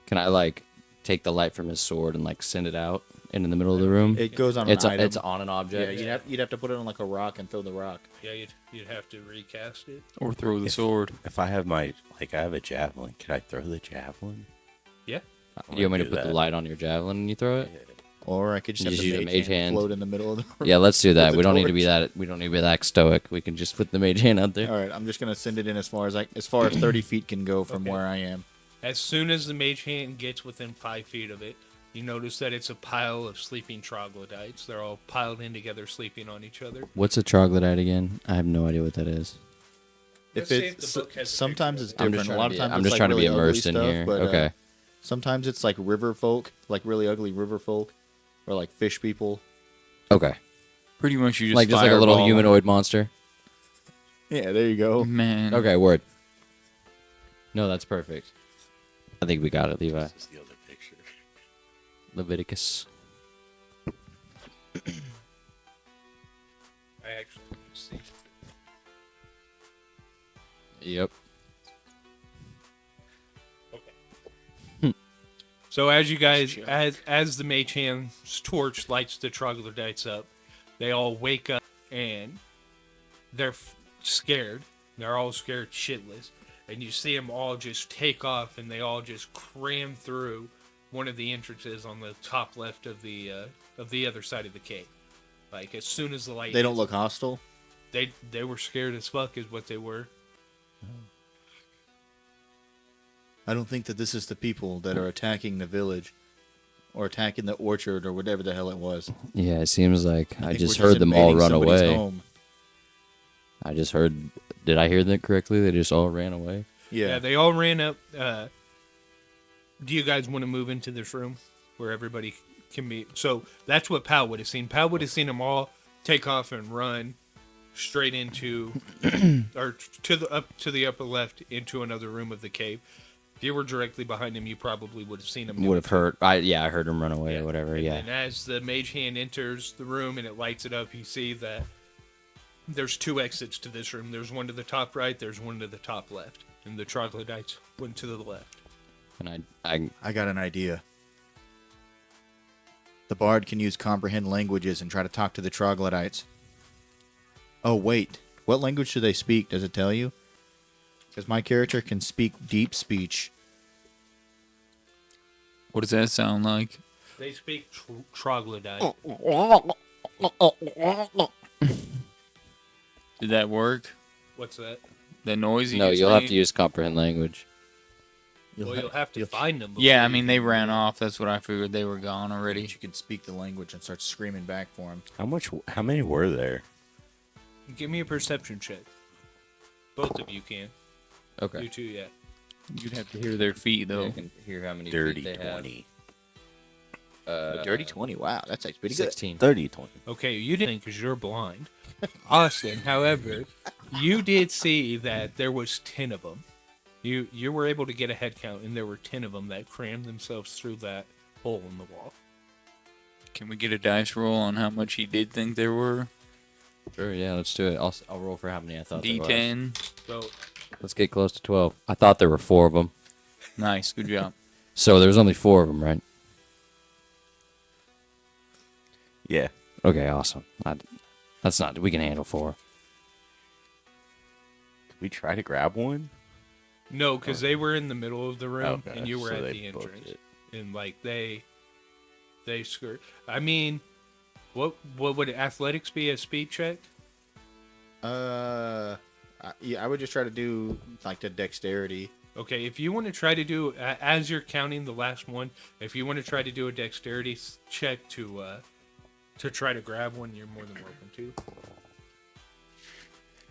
Speaker 4: Can I, like, take the light from his sword and, like, send it out into the middle of the room?
Speaker 1: It goes on
Speaker 4: It's
Speaker 1: an item.
Speaker 4: it's on an
Speaker 1: Yeah,
Speaker 4: object?
Speaker 1: you'd have to put it on like a rock and throw the rock.
Speaker 5: Yeah, you'd have to recast it.
Speaker 2: Or throw the sword.
Speaker 3: If I have I have a javelin, can I throw the javelin?
Speaker 5: Yeah.
Speaker 4: You want me to
Speaker 3: do
Speaker 4: put the
Speaker 3: that.
Speaker 4: light on your javelin and you throw it?
Speaker 1: Or I could just have
Speaker 4: Just
Speaker 1: the
Speaker 4: use a
Speaker 1: mage
Speaker 4: mage
Speaker 1: hand
Speaker 4: hand.
Speaker 1: float in the middle of the room.
Speaker 4: Yeah, let's do that.
Speaker 1: With
Speaker 4: We
Speaker 1: the
Speaker 4: don't need to be
Speaker 1: torch.
Speaker 4: that. We don't need to be that stoic. We can just put the mage hand out there.
Speaker 1: All right, I'm just gonna send it in as far as 30 feet can go from
Speaker 5: Okay.
Speaker 1: where I am.
Speaker 5: As soon as the mage hand gets within 5 feet of it, you notice that it's a pile of sleeping troglodytes. They're all piled in together, sleeping on each other.
Speaker 4: What's a troglodyte again? I have no idea what that is.
Speaker 5: Let's
Speaker 1: If
Speaker 5: see
Speaker 1: it's
Speaker 5: if the book has a
Speaker 1: sometimes
Speaker 5: picture
Speaker 1: it's
Speaker 5: of it.
Speaker 1: different. A lot of times
Speaker 4: I'm
Speaker 1: it's
Speaker 4: just
Speaker 1: like
Speaker 4: trying to be
Speaker 1: really ugly
Speaker 4: immersed in
Speaker 1: stuff,
Speaker 4: here.
Speaker 1: but
Speaker 4: Okay.
Speaker 1: sometimes it's like river folk, like really ugly river folk, or like fish people.
Speaker 4: Okay.
Speaker 2: Pretty much you just
Speaker 4: Like a little
Speaker 2: fireball.
Speaker 4: humanoid monster.
Speaker 1: Yeah, there you go.
Speaker 2: Man.
Speaker 4: Okay, word. No, that's perfect. I think we got it, Levi.
Speaker 3: This is the other picture.
Speaker 4: Leviticus.
Speaker 5: I actually see.
Speaker 4: Yep.
Speaker 5: So as you guys, as the mage hand's torch lights the troglodytes up, they all wake up and they're scared. They're all scared shitless, and you see them all just take off, and they all just cram through one of the entrances on the top left of the other side of the cave. Like as soon as the light,
Speaker 1: They don't
Speaker 5: hits
Speaker 1: look hostile.
Speaker 5: They were scared as fuck, is what they were.
Speaker 1: I don't think that this is the people that are attacking the village, or attacking the orchard, or whatever the hell it was.
Speaker 4: Yeah, it seems like I
Speaker 1: think
Speaker 4: just
Speaker 1: we're
Speaker 4: heard them all
Speaker 1: invading
Speaker 4: run
Speaker 1: somebody's
Speaker 4: away.
Speaker 1: home.
Speaker 4: I just heard. Did I hear that correctly? They just all ran away.
Speaker 5: Yeah, they all ran up. Do you guys want to move into this room where everybody can be? So that's what Pal would have seen. Pal would have seen them all take off and run straight into, or to the upper left into another room of the cave. If you were directly behind him, you probably would have seen him.
Speaker 4: Would have heard. I heard him run away or whatever. Yeah.
Speaker 5: And as the mage hand enters the room and it lights it up, you see that there's 2 exits to this room. There's one to the top right. There's one to the top left. And the troglodytes went to the left.
Speaker 4: And
Speaker 1: I got an idea. The bard can use comprehend languages and try to talk to the troglodytes. Oh, wait. What language do they speak? Does it tell you? Because my character can speak deep speech.
Speaker 2: What does that sound like?
Speaker 5: They speak troglodyte.
Speaker 2: Did that work?
Speaker 5: What's that?
Speaker 2: The noise you
Speaker 4: no,
Speaker 2: just
Speaker 4: you'll have
Speaker 2: made?
Speaker 4: to use comprehend language.
Speaker 5: Well, you'll have to find them.
Speaker 2: Yeah, I
Speaker 5: before
Speaker 2: mean
Speaker 5: you
Speaker 2: they
Speaker 5: can-
Speaker 2: ran off. That's what I figured. They were gone already.
Speaker 1: You can speak the language and start screaming back for him.
Speaker 3: How many were there?
Speaker 5: Give me a perception check. Both of you can.
Speaker 4: Okay.
Speaker 5: You two, yeah.
Speaker 2: You'd have to hear their feet though.
Speaker 4: You can hear how many
Speaker 3: Dirty
Speaker 4: feet they have.
Speaker 3: 20.
Speaker 1: A dirty 20. Wow, that's actually pretty good.
Speaker 4: 16.
Speaker 3: 30, 20.
Speaker 5: Okay, you didn't because you're blind. Austin, however, you did see that there was 10 of them. You were able to get a head count, and there were 10 of them that crammed themselves through that hole in the wall.
Speaker 2: Can we get a dice roll on how much he did think there were?
Speaker 4: Sure, yeah, let's do it. I'll roll for how many I thought there was.
Speaker 2: D10.
Speaker 5: So
Speaker 4: Let's get close to 12. I thought there were 4 of them.
Speaker 2: Nice, good job.
Speaker 4: So there's only 4 of them, right?
Speaker 3: Yeah.
Speaker 4: Okay, awesome. That's not. We can handle 4.
Speaker 3: Could we try to grab one?
Speaker 5: no, because they were in the middle of the room,
Speaker 3: Okay,
Speaker 5: and you were
Speaker 3: so
Speaker 5: at
Speaker 3: they
Speaker 5: the
Speaker 3: booked
Speaker 5: entrance,
Speaker 3: it.
Speaker 5: and like they skirt. I mean, what would athletics be? A speed check?
Speaker 1: Yeah, I would just try to do like the dexterity.
Speaker 5: Okay, if you want to try to do, as you're counting the last one, if you want to try to do a dexterity check to try to grab one, you're more than welcome to.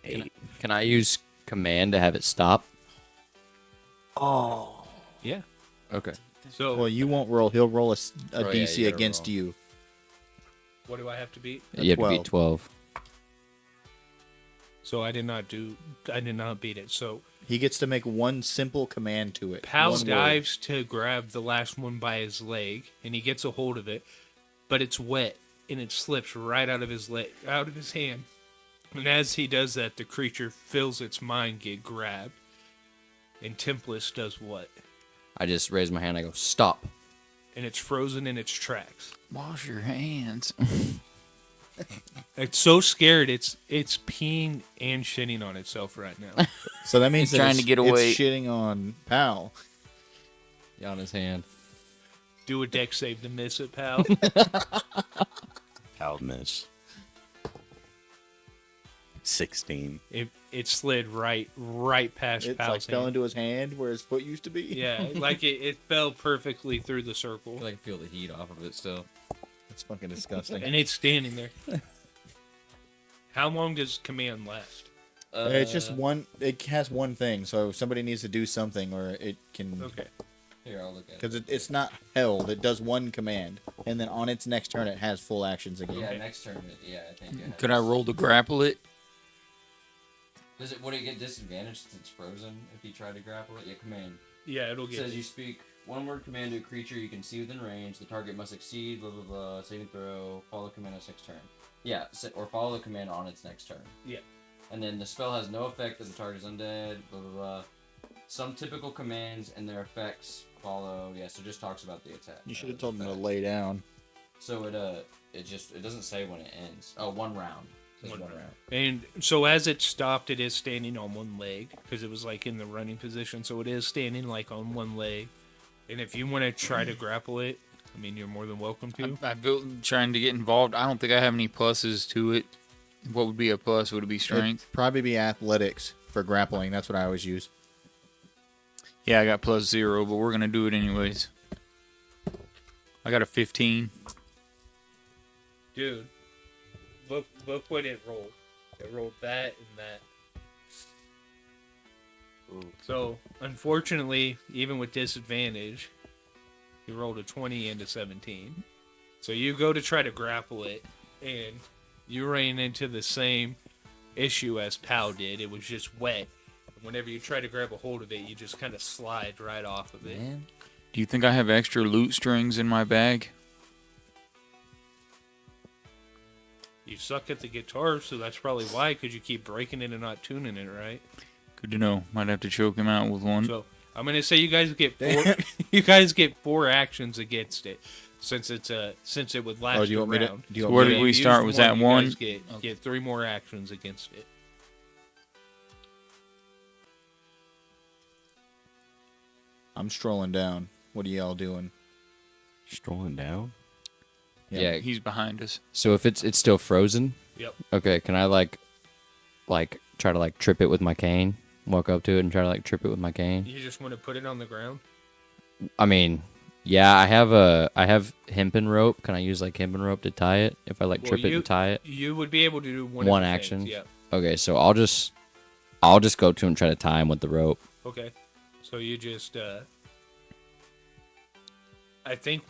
Speaker 3: 8.
Speaker 4: Can I use command to have it stop?
Speaker 5: Yeah.
Speaker 4: Okay.
Speaker 5: So
Speaker 1: Well, you won't roll. He'll roll a
Speaker 4: Oh, yeah,
Speaker 1: DC
Speaker 4: you gotta
Speaker 1: against
Speaker 4: roll.
Speaker 1: you.
Speaker 5: what do I have to beat?
Speaker 4: You have to beat 12.
Speaker 5: So I did not beat it. So
Speaker 1: He gets to make one simple command to it.
Speaker 5: Pal
Speaker 1: One word.
Speaker 5: dives to grab the last one by his leg, and he gets a hold of it, but it's wet and it slips right out of his hand. And as he does that, the creature feels its mind get grabbed. And Tempest does what?
Speaker 4: I just raise my hand. I go, stop.
Speaker 5: And it's frozen in its tracks.
Speaker 2: Wash your hands.
Speaker 5: It's so scared, it's peeing and shitting on itself right now.
Speaker 1: So that means
Speaker 2: He's trying to get away.
Speaker 1: It's shitting on Pal.
Speaker 4: Yeah, on his hand.
Speaker 5: Do a deck save to miss it, pal.
Speaker 3: Pal miss. 16.
Speaker 5: It slid right past
Speaker 1: It's
Speaker 5: pal's
Speaker 1: like fell
Speaker 5: hand.
Speaker 1: into his hand where his foot used to be.
Speaker 5: Yeah, like it fell perfectly through the
Speaker 4: I
Speaker 5: circle.
Speaker 4: feel like I feel the heat off of it still.
Speaker 1: It's fucking disgusting.
Speaker 5: And it's standing there. How long does command last?
Speaker 1: It's just one. It has one thing, so somebody needs to do something, or it can.
Speaker 5: Okay.
Speaker 4: Here, I'll look at it.
Speaker 1: Because it's not held. It does one command, and then on its next turn, it has full actions again.
Speaker 4: Yeah, next turn. I think. It
Speaker 2: Could I
Speaker 4: has-
Speaker 2: roll to grapple it?
Speaker 4: Would it get disadvantaged since it's frozen if you try to grapple it? Yeah, command.
Speaker 5: Yeah, it'll
Speaker 4: It
Speaker 5: get.
Speaker 4: says you speak one word command to a creature you can see within range. The target must succeed, blah blah blah, saving throw, follow command on its next turn. Yeah, or follow the command on its next turn.
Speaker 5: Yeah.
Speaker 4: And then the spell has no effect if the target is undead, blah blah blah. Some typical commands and their effects follow. Yeah, so it just talks about the attack.
Speaker 1: You should have told him to lay down.
Speaker 4: So it doesn't say when it ends. Oh, one round. It says one round.
Speaker 5: And so as it stopped, it is standing on one leg because it was like in the running position. So it is standing like on one leg. And if you want to try to grapple it, I mean, you're more than welcome to.
Speaker 2: I built trying to get involved. I don't think I have any pluses to it. What would be a plus? Would it be strength?
Speaker 1: It'd probably be athletics for grappling. That's what I always use.
Speaker 2: Yeah, I got +0, but we're gonna do it anyways. I got a 15.
Speaker 5: Dude, look what it rolled. It rolled that and that. So, unfortunately, even with disadvantage, you rolled a 20 and a 17. So you go to try to grapple it, and you ran into the same issue as Pal did. It was just wet. Whenever you try to grab a hold of it, you just kind of slide right off of it.
Speaker 4: Man.
Speaker 2: Do you think I have extra loot strings in my bag?
Speaker 5: You suck at the guitar, so that's probably why, because you keep breaking it and not tuning it right.
Speaker 2: Good to know. Might have to choke him out with one.
Speaker 5: So I'm gonna say you guys get 4. You guys get 4 actions against it, since it would last
Speaker 1: Oh, do you
Speaker 5: a
Speaker 1: want me to?
Speaker 5: round.
Speaker 1: Do you
Speaker 2: So
Speaker 1: want
Speaker 2: where
Speaker 1: me
Speaker 2: did
Speaker 1: to-
Speaker 2: we
Speaker 5: Use
Speaker 2: start? Was that
Speaker 5: you
Speaker 2: one?
Speaker 5: guys get 3 more actions against it.
Speaker 1: I'm strolling down. What are y'all doing?
Speaker 3: Strolling down?
Speaker 1: Yeah.
Speaker 4: Yeah.
Speaker 2: He's behind us.
Speaker 4: So if it's still frozen,
Speaker 5: Yep.
Speaker 4: okay, can I like try to like trip it with my cane? Walk up to it and try to like trip it with my cane?
Speaker 5: You just want to put it on the ground.
Speaker 4: I mean, yeah, I have hempen rope. Can I use like hempen rope to tie it? If I like
Speaker 5: Well,
Speaker 4: trip it
Speaker 5: you-
Speaker 4: and tie it?
Speaker 5: You would be able to do one.
Speaker 4: One
Speaker 5: of the
Speaker 4: action?
Speaker 5: things, Yeah.
Speaker 4: Okay, so I'll just go to him and try to tie him with the rope.
Speaker 5: Okay. So you just. I think.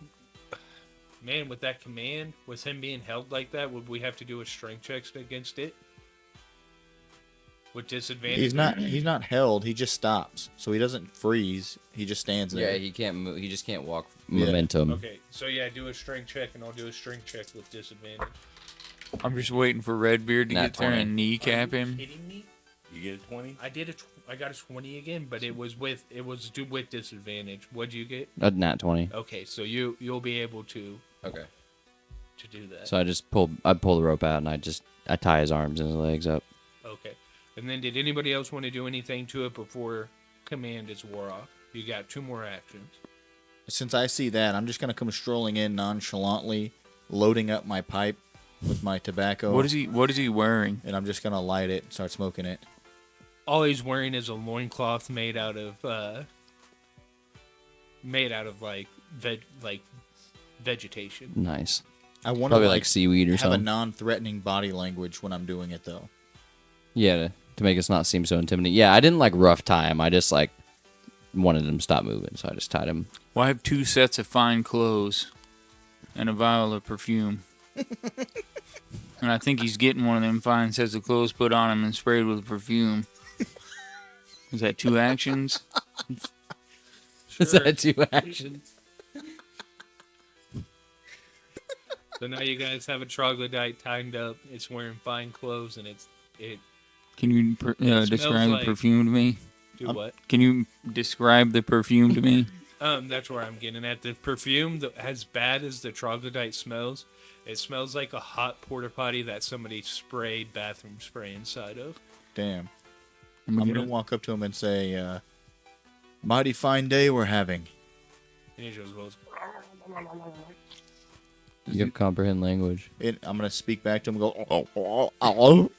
Speaker 5: Man, with that command, with him being held like that, would we have to do a strength check against it? With disadvantage?
Speaker 1: He's not held. He just stops. So he doesn't freeze. He just stands there.
Speaker 4: Yeah, he can't move. He just can't walk
Speaker 1: Yeah.
Speaker 4: momentum.
Speaker 5: Okay, so yeah, do a strength check, and I'll do a strength check with disadvantage.
Speaker 2: I'm just waiting for Redbeard to
Speaker 4: Nat
Speaker 2: get there
Speaker 4: 20.
Speaker 2: and kneecap
Speaker 5: Are you
Speaker 2: him.
Speaker 5: kidding me?
Speaker 3: You get a 20?
Speaker 5: I got a 20 again, but it was with disadvantage. What'd you get?
Speaker 4: Nat 20.
Speaker 5: Okay, so you'll be able to
Speaker 4: Okay.
Speaker 5: do that.
Speaker 4: So I pull the rope out and I tie his arms and his legs up.
Speaker 5: Okay. And then did anybody else want to do anything to it before command is wore off? You got 2 more actions.
Speaker 1: Since I see that, I'm just gonna come strolling in nonchalantly, loading up my pipe with my tobacco.
Speaker 2: What is he wearing?
Speaker 1: And I'm just gonna light it and start smoking it.
Speaker 5: All he's wearing is a loincloth made out of like vegetation.
Speaker 4: Nice.
Speaker 1: I want
Speaker 4: Probably
Speaker 1: to
Speaker 4: like seaweed or
Speaker 1: have a
Speaker 4: something.
Speaker 1: non-threatening body language when I'm doing it, though.
Speaker 4: Yeah, to make us not seem so intimidating. Yeah, I didn't like rough tie him. I just like wanted him to stop moving, so I just tied him.
Speaker 2: Well, I have 2 sets of fine clothes and a vial of perfume. And I think he's getting one of them fine sets of clothes put on him and sprayed with perfume. Is that 2 actions?
Speaker 4: Is that 2 actions?
Speaker 5: So now you guys have a troglodyte tied up. It's wearing fine clothes, and it
Speaker 2: Can you
Speaker 5: smells
Speaker 2: describe
Speaker 5: like-
Speaker 2: the perfume to me?
Speaker 5: do what?
Speaker 2: Can you describe the perfume to me?
Speaker 5: That's where I'm getting at. The perfume, as bad as the troglodyte smells, it smells like a hot porta potty that somebody sprayed bathroom spray inside of.
Speaker 1: Damn.
Speaker 2: I'm
Speaker 1: I'm gonna walk up to him and say, "Mighty fine day we're having."
Speaker 5: And he just goes,
Speaker 4: You can comprehend language.
Speaker 1: I'm gonna speak back to him and go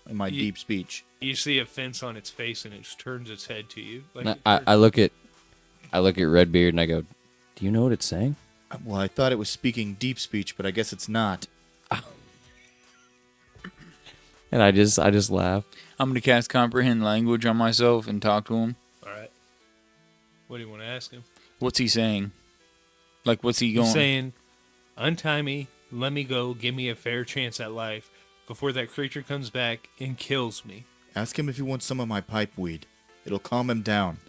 Speaker 1: in my deep speech.
Speaker 5: You see a fence on its face, and it just turns its head to you. Like
Speaker 4: And
Speaker 5: it
Speaker 4: I
Speaker 5: turns-
Speaker 4: look at Redbeard and I go, "Do you know what it's saying?"
Speaker 1: Well, I thought it was speaking deep speech, but I guess it's not.
Speaker 4: And I just laugh.
Speaker 2: I'm gonna cast comprehend language on myself and talk to him.
Speaker 5: All right. What do you want to ask him?
Speaker 2: What's he saying? Like, what's he going?
Speaker 5: He's saying, untie me, let me go, give me a fair chance at life before that creature comes back and kills me.
Speaker 1: Ask him if he wants some of my pipe weed. It'll calm him down.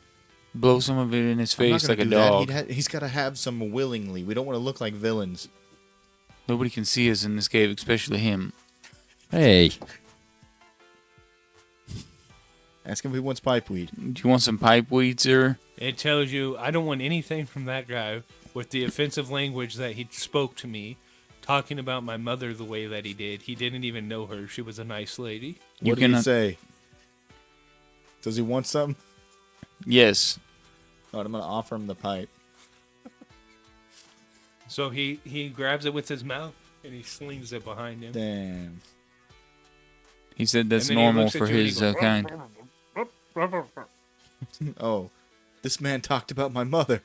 Speaker 2: Blow some of it in his
Speaker 1: I'm not
Speaker 2: face
Speaker 1: gonna
Speaker 2: like a
Speaker 1: do that.
Speaker 2: dog.
Speaker 1: He's got to have some willingly. We don't want to look like villains.
Speaker 2: Nobody can see us in this cave, especially him.
Speaker 4: Hey,
Speaker 1: Ask him if he wants pipe weed.
Speaker 2: Do you want some pipe weed, sir?
Speaker 5: It tells you, I don't want anything from that guy with the offensive language that he spoke to me, talking about my mother the way that he did. He didn't even know her. She was a nice lady.
Speaker 2: You
Speaker 1: What did he
Speaker 2: cannot-
Speaker 1: say? Does he want some?
Speaker 2: Yes.
Speaker 1: All right, I'm gonna offer him the pipe.
Speaker 5: So he grabs it with his mouth and he slings it behind him.
Speaker 1: Damn.
Speaker 2: He said that's
Speaker 5: And then he
Speaker 2: normal
Speaker 5: looks at
Speaker 2: for
Speaker 5: you and he
Speaker 2: his
Speaker 5: goes,
Speaker 2: kind.
Speaker 1: Oh, this man talked about my mother.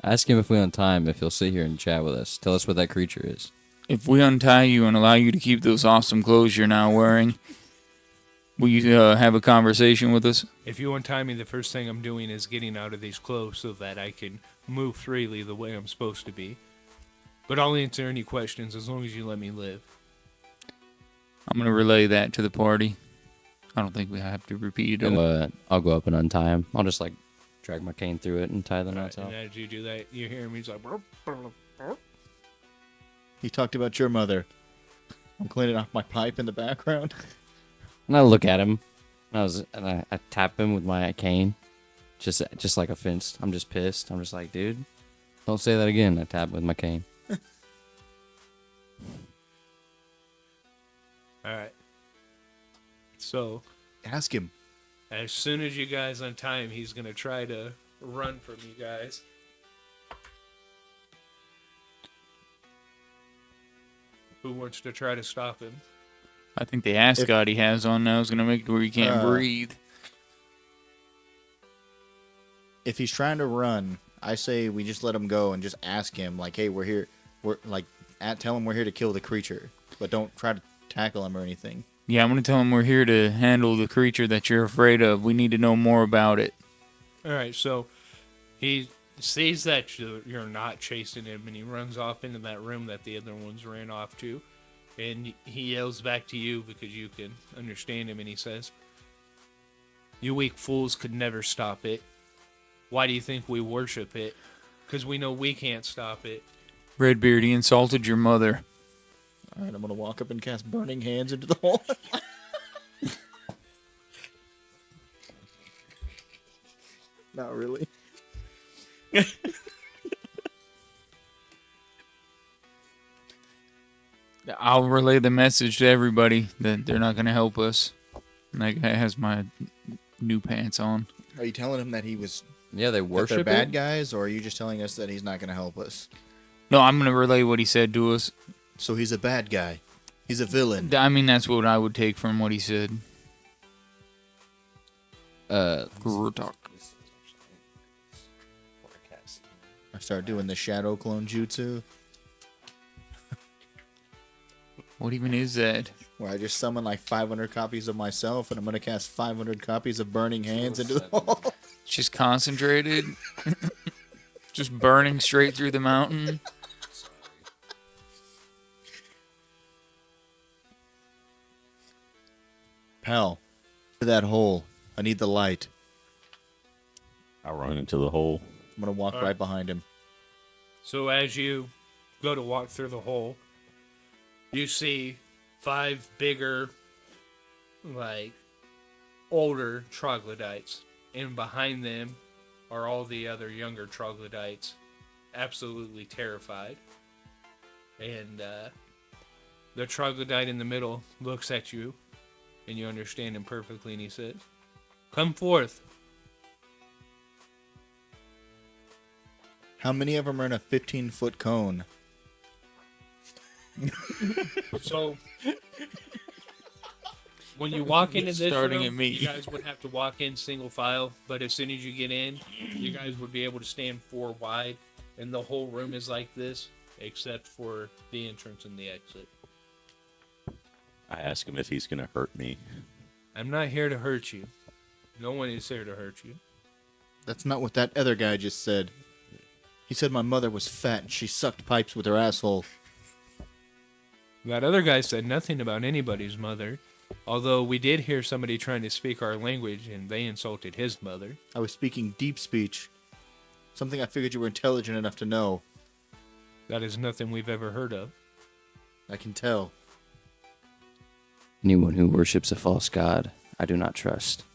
Speaker 4: ask him if we on time, if he'll sit here and chat with us. Tell us what that creature is.
Speaker 2: If we untie you and allow you to keep those awesome clothes you're now wearing, will you have a conversation with us?
Speaker 5: If you untie me, the first thing I'm doing is getting out of these clothes so that I can move freely the way I'm supposed to be. But I'll answer any questions as long as you let me live.
Speaker 2: I'm going to relay that to the party. I don't think we have to repeat it.
Speaker 4: I'll go up and untie him. I'll just like drag my cane through it and tie the knots
Speaker 5: And
Speaker 4: off.
Speaker 5: as you do that, you hear him. He's like, "Burp, burp, burp."
Speaker 1: He talked about your mother. I'm cleaning off my pipe in the background.
Speaker 4: And I look at him. And I tap him with my cane, just like a fence. I'm just pissed. I'm just like, dude, don't say that again. I tap him with my cane.
Speaker 5: All right. So
Speaker 1: Ask him.
Speaker 5: as soon as you guys untie him, he's gonna try to run from you guys. Who wants to try to stop him?
Speaker 2: I think the ascot he has on now is going to make it where you can't breathe.
Speaker 1: If he's trying to run, I say we just let him go and just ask him, like, hey, we're here. Tell him we're here to kill the creature, but don't try to tackle him or anything.
Speaker 2: Yeah, I'm going to tell him we're here to handle the creature that you're afraid of. We need to know more about it.
Speaker 5: All right, so he sees that you're not chasing him, and he runs off into that room that the other ones ran off to, and he yells back to you because you can understand him, and he says, "You weak fools could never stop it. Why do you think we worship it? Because we know we can't stop it."
Speaker 2: Redbeard, he insulted your mother.
Speaker 1: All right, I'm gonna walk up and cast Burning Hands into the hole. Not really.
Speaker 2: I'll relay the message to everybody that they're not going to help us. And that guy has my new pants on.
Speaker 1: Are you telling him that he was
Speaker 4: Yeah, they
Speaker 1: that
Speaker 4: worship
Speaker 1: they're bad
Speaker 4: it?
Speaker 1: guys, or are you just telling us that he's not gonna help us?
Speaker 2: No, I'm going to relay what he said to us.
Speaker 1: So he's a bad guy. He's a villain.
Speaker 2: I mean, that's what I would take from what he said. Gurtok.
Speaker 1: I start doing the shadow clone jutsu,
Speaker 2: What even is that?
Speaker 1: where I just summon like 500 copies of myself, and I'm gonna cast 500 copies of Burning Hands into the hole.
Speaker 2: It's just concentrated. Just burning straight through the mountain.
Speaker 1: Pal, to that hole. I need the light.
Speaker 3: I'll run into the hole.
Speaker 1: I'm gonna walk right behind him.
Speaker 5: So as you go to walk through the hole, you see 5 bigger, like, older troglodytes. And behind them are all the other younger troglodytes, absolutely terrified. And the troglodyte in the middle looks at you and you understand him perfectly, and he says, "Come forth."
Speaker 1: How many of them are in a 15-foot cone?
Speaker 5: So, when you walk into this
Speaker 2: Starting
Speaker 5: room,
Speaker 2: at me.
Speaker 5: you guys would have to walk in single file, but as soon as you get in, you guys would be able to stand 4 wide, and the whole room is like this, except for the entrance and the exit.
Speaker 3: I ask him if he's going to hurt me.
Speaker 5: I'm not here to hurt you. No one is here to hurt you.
Speaker 1: That's not what that other guy just said. He said my mother was fat and she sucked pipes with her asshole.
Speaker 5: That other guy said nothing about anybody's mother, although we did hear somebody trying to speak our language and they insulted his mother.
Speaker 1: I was speaking deep speech. Something I figured you were intelligent enough to know.
Speaker 5: That is nothing we've ever heard of.
Speaker 1: I can tell.
Speaker 7: Anyone who worships a false god, I do not trust.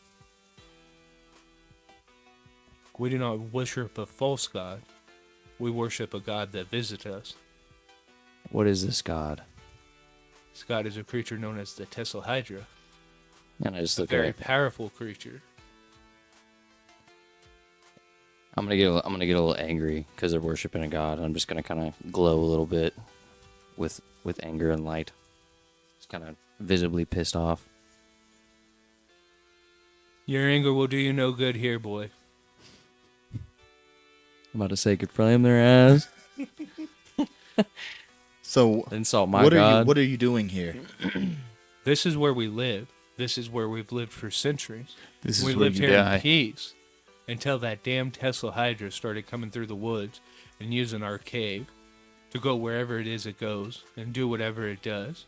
Speaker 5: We do not worship a false god. We worship a god that visits us.
Speaker 7: What is this god?
Speaker 5: This god is a creature known as the Thessalhydra.
Speaker 7: And I just
Speaker 5: A
Speaker 7: look
Speaker 5: very
Speaker 7: at it.
Speaker 5: powerful creature.
Speaker 7: I'm gonna get a little angry because they're worshiping a god. I'm just gonna kind of glow a little bit with anger and light. Just kind of visibly pissed off.
Speaker 5: Your anger will do you no good here, boy.
Speaker 7: I'm about to say, could flame their ass.
Speaker 1: So,
Speaker 7: Insult my
Speaker 1: what
Speaker 7: god.
Speaker 1: are you doing here?
Speaker 5: This is where we live. This is where we've lived for centuries.
Speaker 2: This
Speaker 5: We
Speaker 2: is where
Speaker 5: lived
Speaker 2: you
Speaker 5: here
Speaker 2: die.
Speaker 5: in peace until that damn Thessalhydra started coming through the woods and using our cave to go wherever it is it goes and do whatever it does.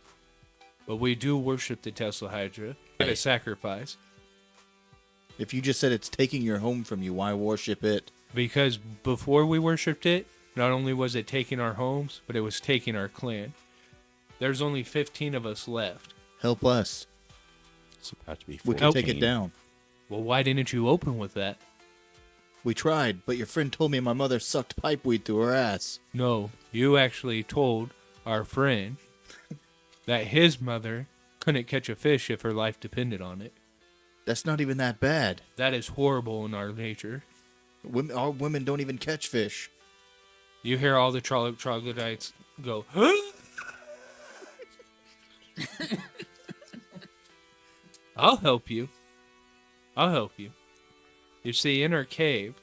Speaker 5: But we do worship the Thessalhydra at a sacrifice
Speaker 1: If you just said it's taking your home from you, why worship it?
Speaker 5: because before we worshipped it, not only was it taking our homes, but it was taking our clan. There's only 15 of us left.
Speaker 1: Help us.
Speaker 3: It's about to be
Speaker 1: We
Speaker 3: 14.
Speaker 1: can take it down.
Speaker 5: Well, why didn't you open with that?
Speaker 1: We tried, but your friend told me my mother sucked pipeweed through her ass.
Speaker 5: No, you actually told our friend that his mother couldn't catch a fish if her life depended on it.
Speaker 1: That's not even that bad.
Speaker 5: That is horrible in our nature.
Speaker 1: Our women don't even catch fish.
Speaker 5: You hear all the troglodytes go, I'll help you. I'll help you. You see, in our cave,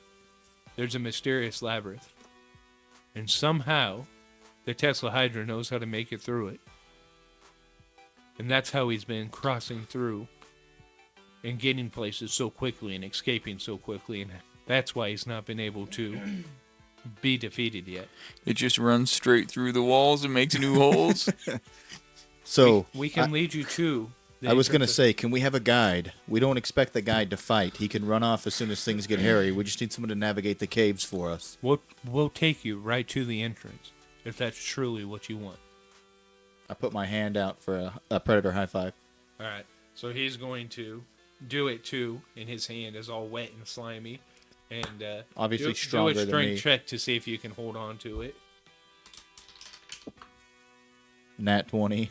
Speaker 5: there's a mysterious labyrinth. And somehow, the Thessalhydra knows how to make it through it. And that's how he's been crossing through and getting places so quickly and escaping so quickly. And that's why he's not been able to be defeated yet.
Speaker 2: It just runs straight through the walls and makes new holes.
Speaker 1: So,
Speaker 5: We can lead you to... the
Speaker 1: I was going to
Speaker 5: entrance of-
Speaker 1: say, can we have a guide? We don't expect the guide to fight. He can run off as soon as things get hairy. We just need someone to navigate the caves for us.
Speaker 5: We'll take you right to the entrance, if that's truly what you want.
Speaker 1: I put my hand out for a predator high five.
Speaker 5: All right. So he's going to do it too, and his hand is all wet and slimy. And
Speaker 1: Obviously
Speaker 5: do
Speaker 1: stronger
Speaker 5: a
Speaker 1: than
Speaker 5: strength
Speaker 1: me.
Speaker 5: check to see if you can hold on to it.
Speaker 1: Nat 20.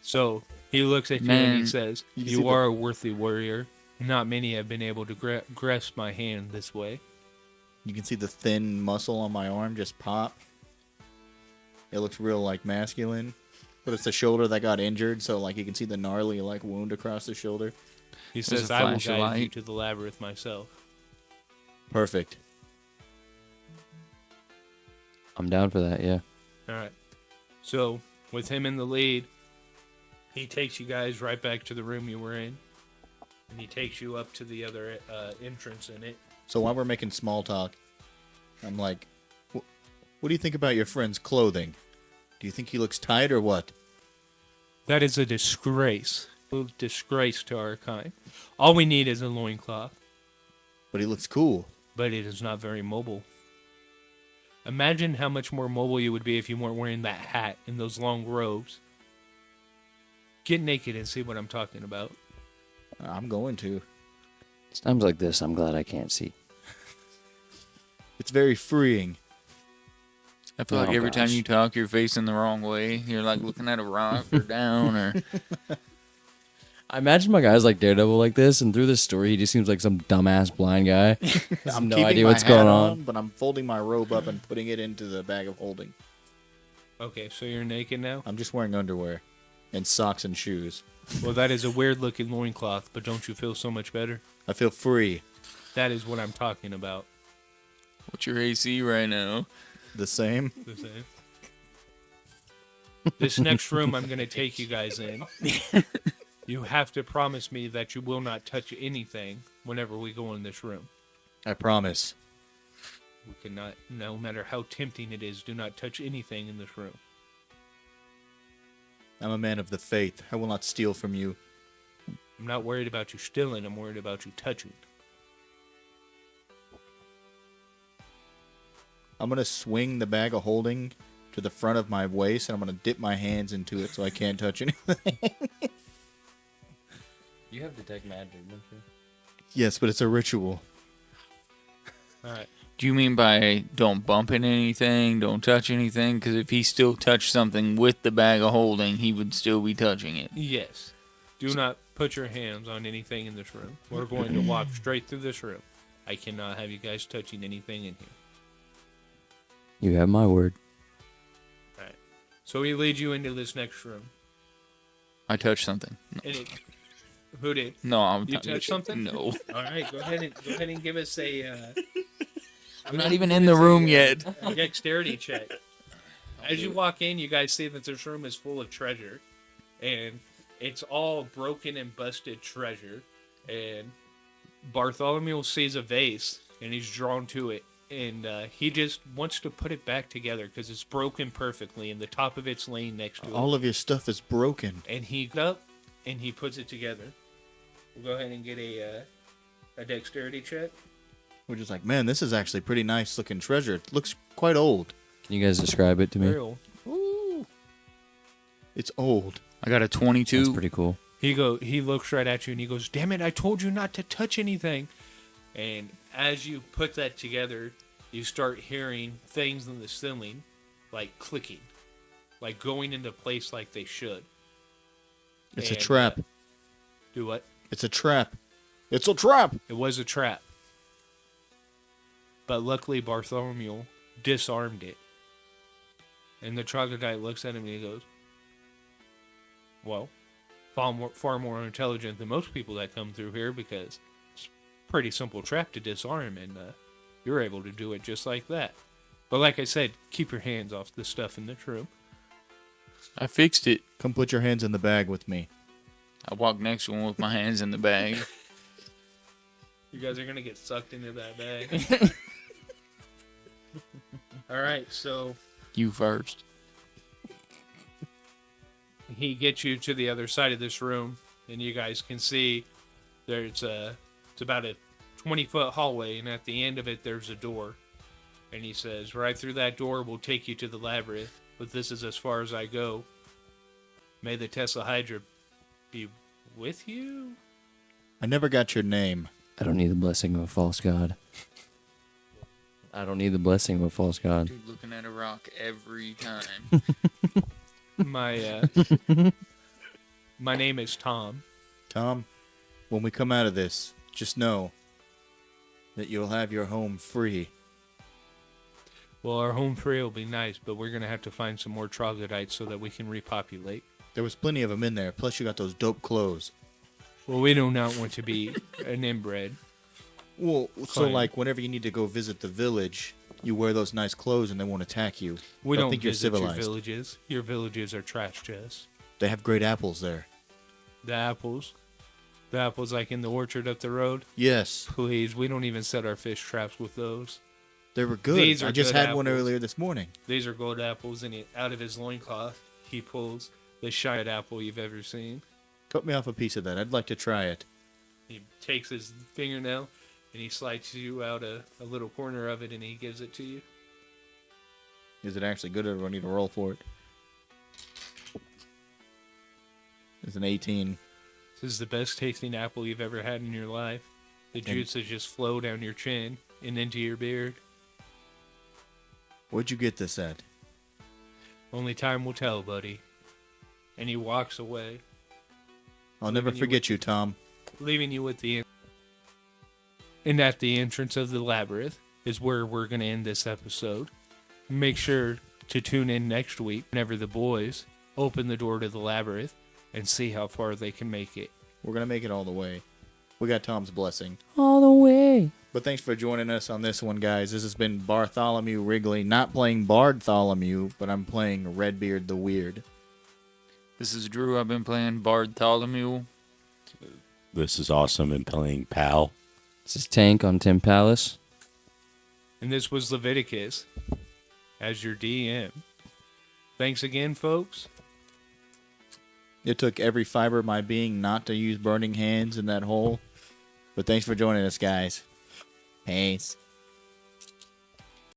Speaker 5: So he looks at you and he
Speaker 2: Man.
Speaker 5: says,
Speaker 1: You can see
Speaker 5: "You
Speaker 1: the-
Speaker 5: are a worthy warrior. Not many have been able to grasp my hand this way."
Speaker 1: You can see the thin muscle on my arm just pop. It looks real, like, masculine. But it's the shoulder that got injured, so, like, you can see the gnarly, like, wound across the shoulder.
Speaker 5: He
Speaker 2: There's
Speaker 5: says,
Speaker 2: a
Speaker 5: "I will
Speaker 2: flash of
Speaker 5: guide you
Speaker 2: light.
Speaker 5: to the labyrinth myself."
Speaker 1: Perfect.
Speaker 7: I'm down for that, yeah.
Speaker 5: All right. So with him in the lead, he takes you guys right back to the room you were in, and he takes you up to the other entrance in it.
Speaker 1: So while we're making small talk, I'm like, what do you think about your friend's clothing? Do you think he looks tight or what?
Speaker 5: That is a disgrace. A disgrace to our kind. All we need is a loincloth,
Speaker 1: But he looks cool.
Speaker 5: but it is not very mobile. Imagine how much more mobile you would be if you weren't wearing that hat and those long robes. Get naked and see what I'm talking about.
Speaker 1: I'm going to.
Speaker 7: It's times like this, I'm glad I can't see.
Speaker 1: It's very freeing.
Speaker 2: I feel like
Speaker 7: Oh,
Speaker 2: every time
Speaker 7: gosh.
Speaker 2: you talk, you're facing the wrong way. You're like looking at a rock or down or.
Speaker 4: I imagine my guy's like Daredevil like this, and through this story, he just seems like some dumbass blind guy. Has
Speaker 1: I'm
Speaker 4: no
Speaker 1: keeping
Speaker 4: idea
Speaker 1: my
Speaker 4: what's
Speaker 1: hat
Speaker 4: going
Speaker 1: on, but I'm folding my robe up and putting it into the bag of holding.
Speaker 5: Okay, so you're naked now?
Speaker 1: I'm just wearing underwear and socks and shoes.
Speaker 5: Well, that is a weird-looking loincloth, but don't you feel so much better?
Speaker 1: I feel free.
Speaker 5: That is what I'm talking about.
Speaker 2: What's your AC right now?
Speaker 1: The same.
Speaker 5: The same. This next room I'm going to take you guys in. You have to promise me that you will not touch anything whenever we go in this room.
Speaker 1: I promise.
Speaker 5: We cannot, no matter how tempting it is, do not touch anything in this room.
Speaker 1: I'm a man of the faith. I will not steal from you.
Speaker 5: I'm not worried about you stealing, I'm worried about you touching.
Speaker 1: I'm going to swing the bag of holding to the front of my waist, and I'm going to dip my hands into it so I can't touch anything.
Speaker 4: You have detect magic, don't you?
Speaker 1: Yes, but it's a ritual.
Speaker 5: Alright.
Speaker 2: Do you mean by don't bump into anything, don't touch anything? Because if he still touched something with the bag of holding, he would still be touching it.
Speaker 5: Yes. Do not put your hands on anything in this room. We're going to walk straight through this room. I cannot have you guys touching anything in here.
Speaker 4: You have my word.
Speaker 5: Alright. So he leads you into this next room.
Speaker 2: I touched something. No,
Speaker 5: And it, who did?
Speaker 2: no I'm
Speaker 5: You
Speaker 2: not.
Speaker 5: touched something?
Speaker 2: No.
Speaker 5: Alright, go ahead and give us a
Speaker 2: I'm not even in the room yet.
Speaker 5: a dexterity check. As you walk in, you guys see that this room is full of treasure. And it's all broken and busted treasure. And Bartholomew sees a vase, and he's drawn to it. And he just wants to put it back together because it's broken perfectly, and the top of it's laying next to it.
Speaker 1: All of your stuff is broken.
Speaker 5: And he goes up, and he puts it together. We'll go ahead and get a dexterity check.
Speaker 1: We're just like, man, this is actually pretty nice looking treasure. It looks quite old.
Speaker 4: Can you guys describe it to me?
Speaker 5: Very old.
Speaker 1: It's old.
Speaker 2: I got a 22.
Speaker 4: That's pretty cool.
Speaker 5: He looks right at you and he goes, "Damn it, I told you not to touch anything." And as you put that together, you start hearing things in the ceiling like clicking, like going into place like they should.
Speaker 1: It's a
Speaker 5: And,
Speaker 1: trap.
Speaker 5: Do what?
Speaker 1: It's a trap. It's a trap.
Speaker 5: It was a trap. But luckily Bartholomew disarmed it. And the troglodyte looks at him and he goes, "Well, far more intelligent than most people that come through here because it's a pretty simple trap to disarm, and you're able to do it just like that. But like I said, keep your hands off the stuff in this room."
Speaker 2: I fixed it.
Speaker 1: Come put your hands in the bag with me.
Speaker 2: I walked next to him with my hands in the bag.
Speaker 5: You guys are going to get sucked into that bag. All right, so
Speaker 2: You first.
Speaker 5: he gets you to the other side of this room, and you guys can see it's about a 20-foot hallway, and at the end of it there's a door. And he says, "Right through that door will take you to the labyrinth, but this is as far as I go. May the Thessalhydra be with you."
Speaker 1: I never got your name.
Speaker 4: I don't need the blessing of a false god. I don't need the blessing of a false god.
Speaker 2: Dude, looking at a rock every time.
Speaker 5: My my name is Tom.
Speaker 1: Tom, when we come out of this, just know that you'll have your home free.
Speaker 5: Well, our home free will be nice, but we're going to have to find some more troglodytes so that we can repopulate.
Speaker 1: There was plenty of them in there. Plus, you got those dope clothes.
Speaker 5: Well, we do not want to be an inbred.
Speaker 1: Well, so
Speaker 5: Fine.
Speaker 1: like whenever you need to go visit the village, you wear those nice clothes and they won't attack you.
Speaker 5: We
Speaker 1: They'll
Speaker 5: don't
Speaker 1: think you're
Speaker 5: visit your
Speaker 1: civilized.
Speaker 5: villages. Your villages are trash to us.
Speaker 1: They have great apples there.
Speaker 5: The apples like in the orchard up the road.
Speaker 1: Yes,
Speaker 5: Please, we don't even set our fish traps with those.
Speaker 1: they were good.
Speaker 5: These are
Speaker 1: I just
Speaker 5: good
Speaker 1: had one
Speaker 5: apples.
Speaker 1: earlier this morning.
Speaker 5: These are gold apples, and out of his loincloth, he pulls the shiniest apple you've ever seen.
Speaker 1: Cut me off a piece of that. I'd like to try it.
Speaker 5: He takes his fingernail, and he slices you out a little corner of it, and he gives it to you.
Speaker 1: Is it actually good, or do I need to roll for it? It's an 18.
Speaker 5: This is the best tasting apple you've ever had in your life. The juices just flow down your chin and into your beard.
Speaker 1: Where'd you get this at?
Speaker 5: Only time will tell, buddy. And he walks away.
Speaker 1: I'll never forget you, Tom.
Speaker 5: Leaving you with the. And at the entrance of the labyrinth is where we're going to end this episode. Make sure to tune in next week whenever the boys open the door to the labyrinth and see how far they can make it.
Speaker 1: We're going to make it all the way. We got Tom's blessing.
Speaker 7: All the way.
Speaker 1: But thanks for joining us on this one, guys. This has been Bartholomew Wrigley. Not playing Bardtholomew, but I'm playing Redbeard the Weird.
Speaker 2: This is Drew. I've been playing Bartholomew.
Speaker 3: This is awesome and playing Pal.
Speaker 7: This is Tank on Tim Palace.
Speaker 5: And this was Leviticus as your DM. Thanks again, folks.
Speaker 1: It took every fiber of my being not to use burning hands in that hole. But thanks for joining us, guys. Peace.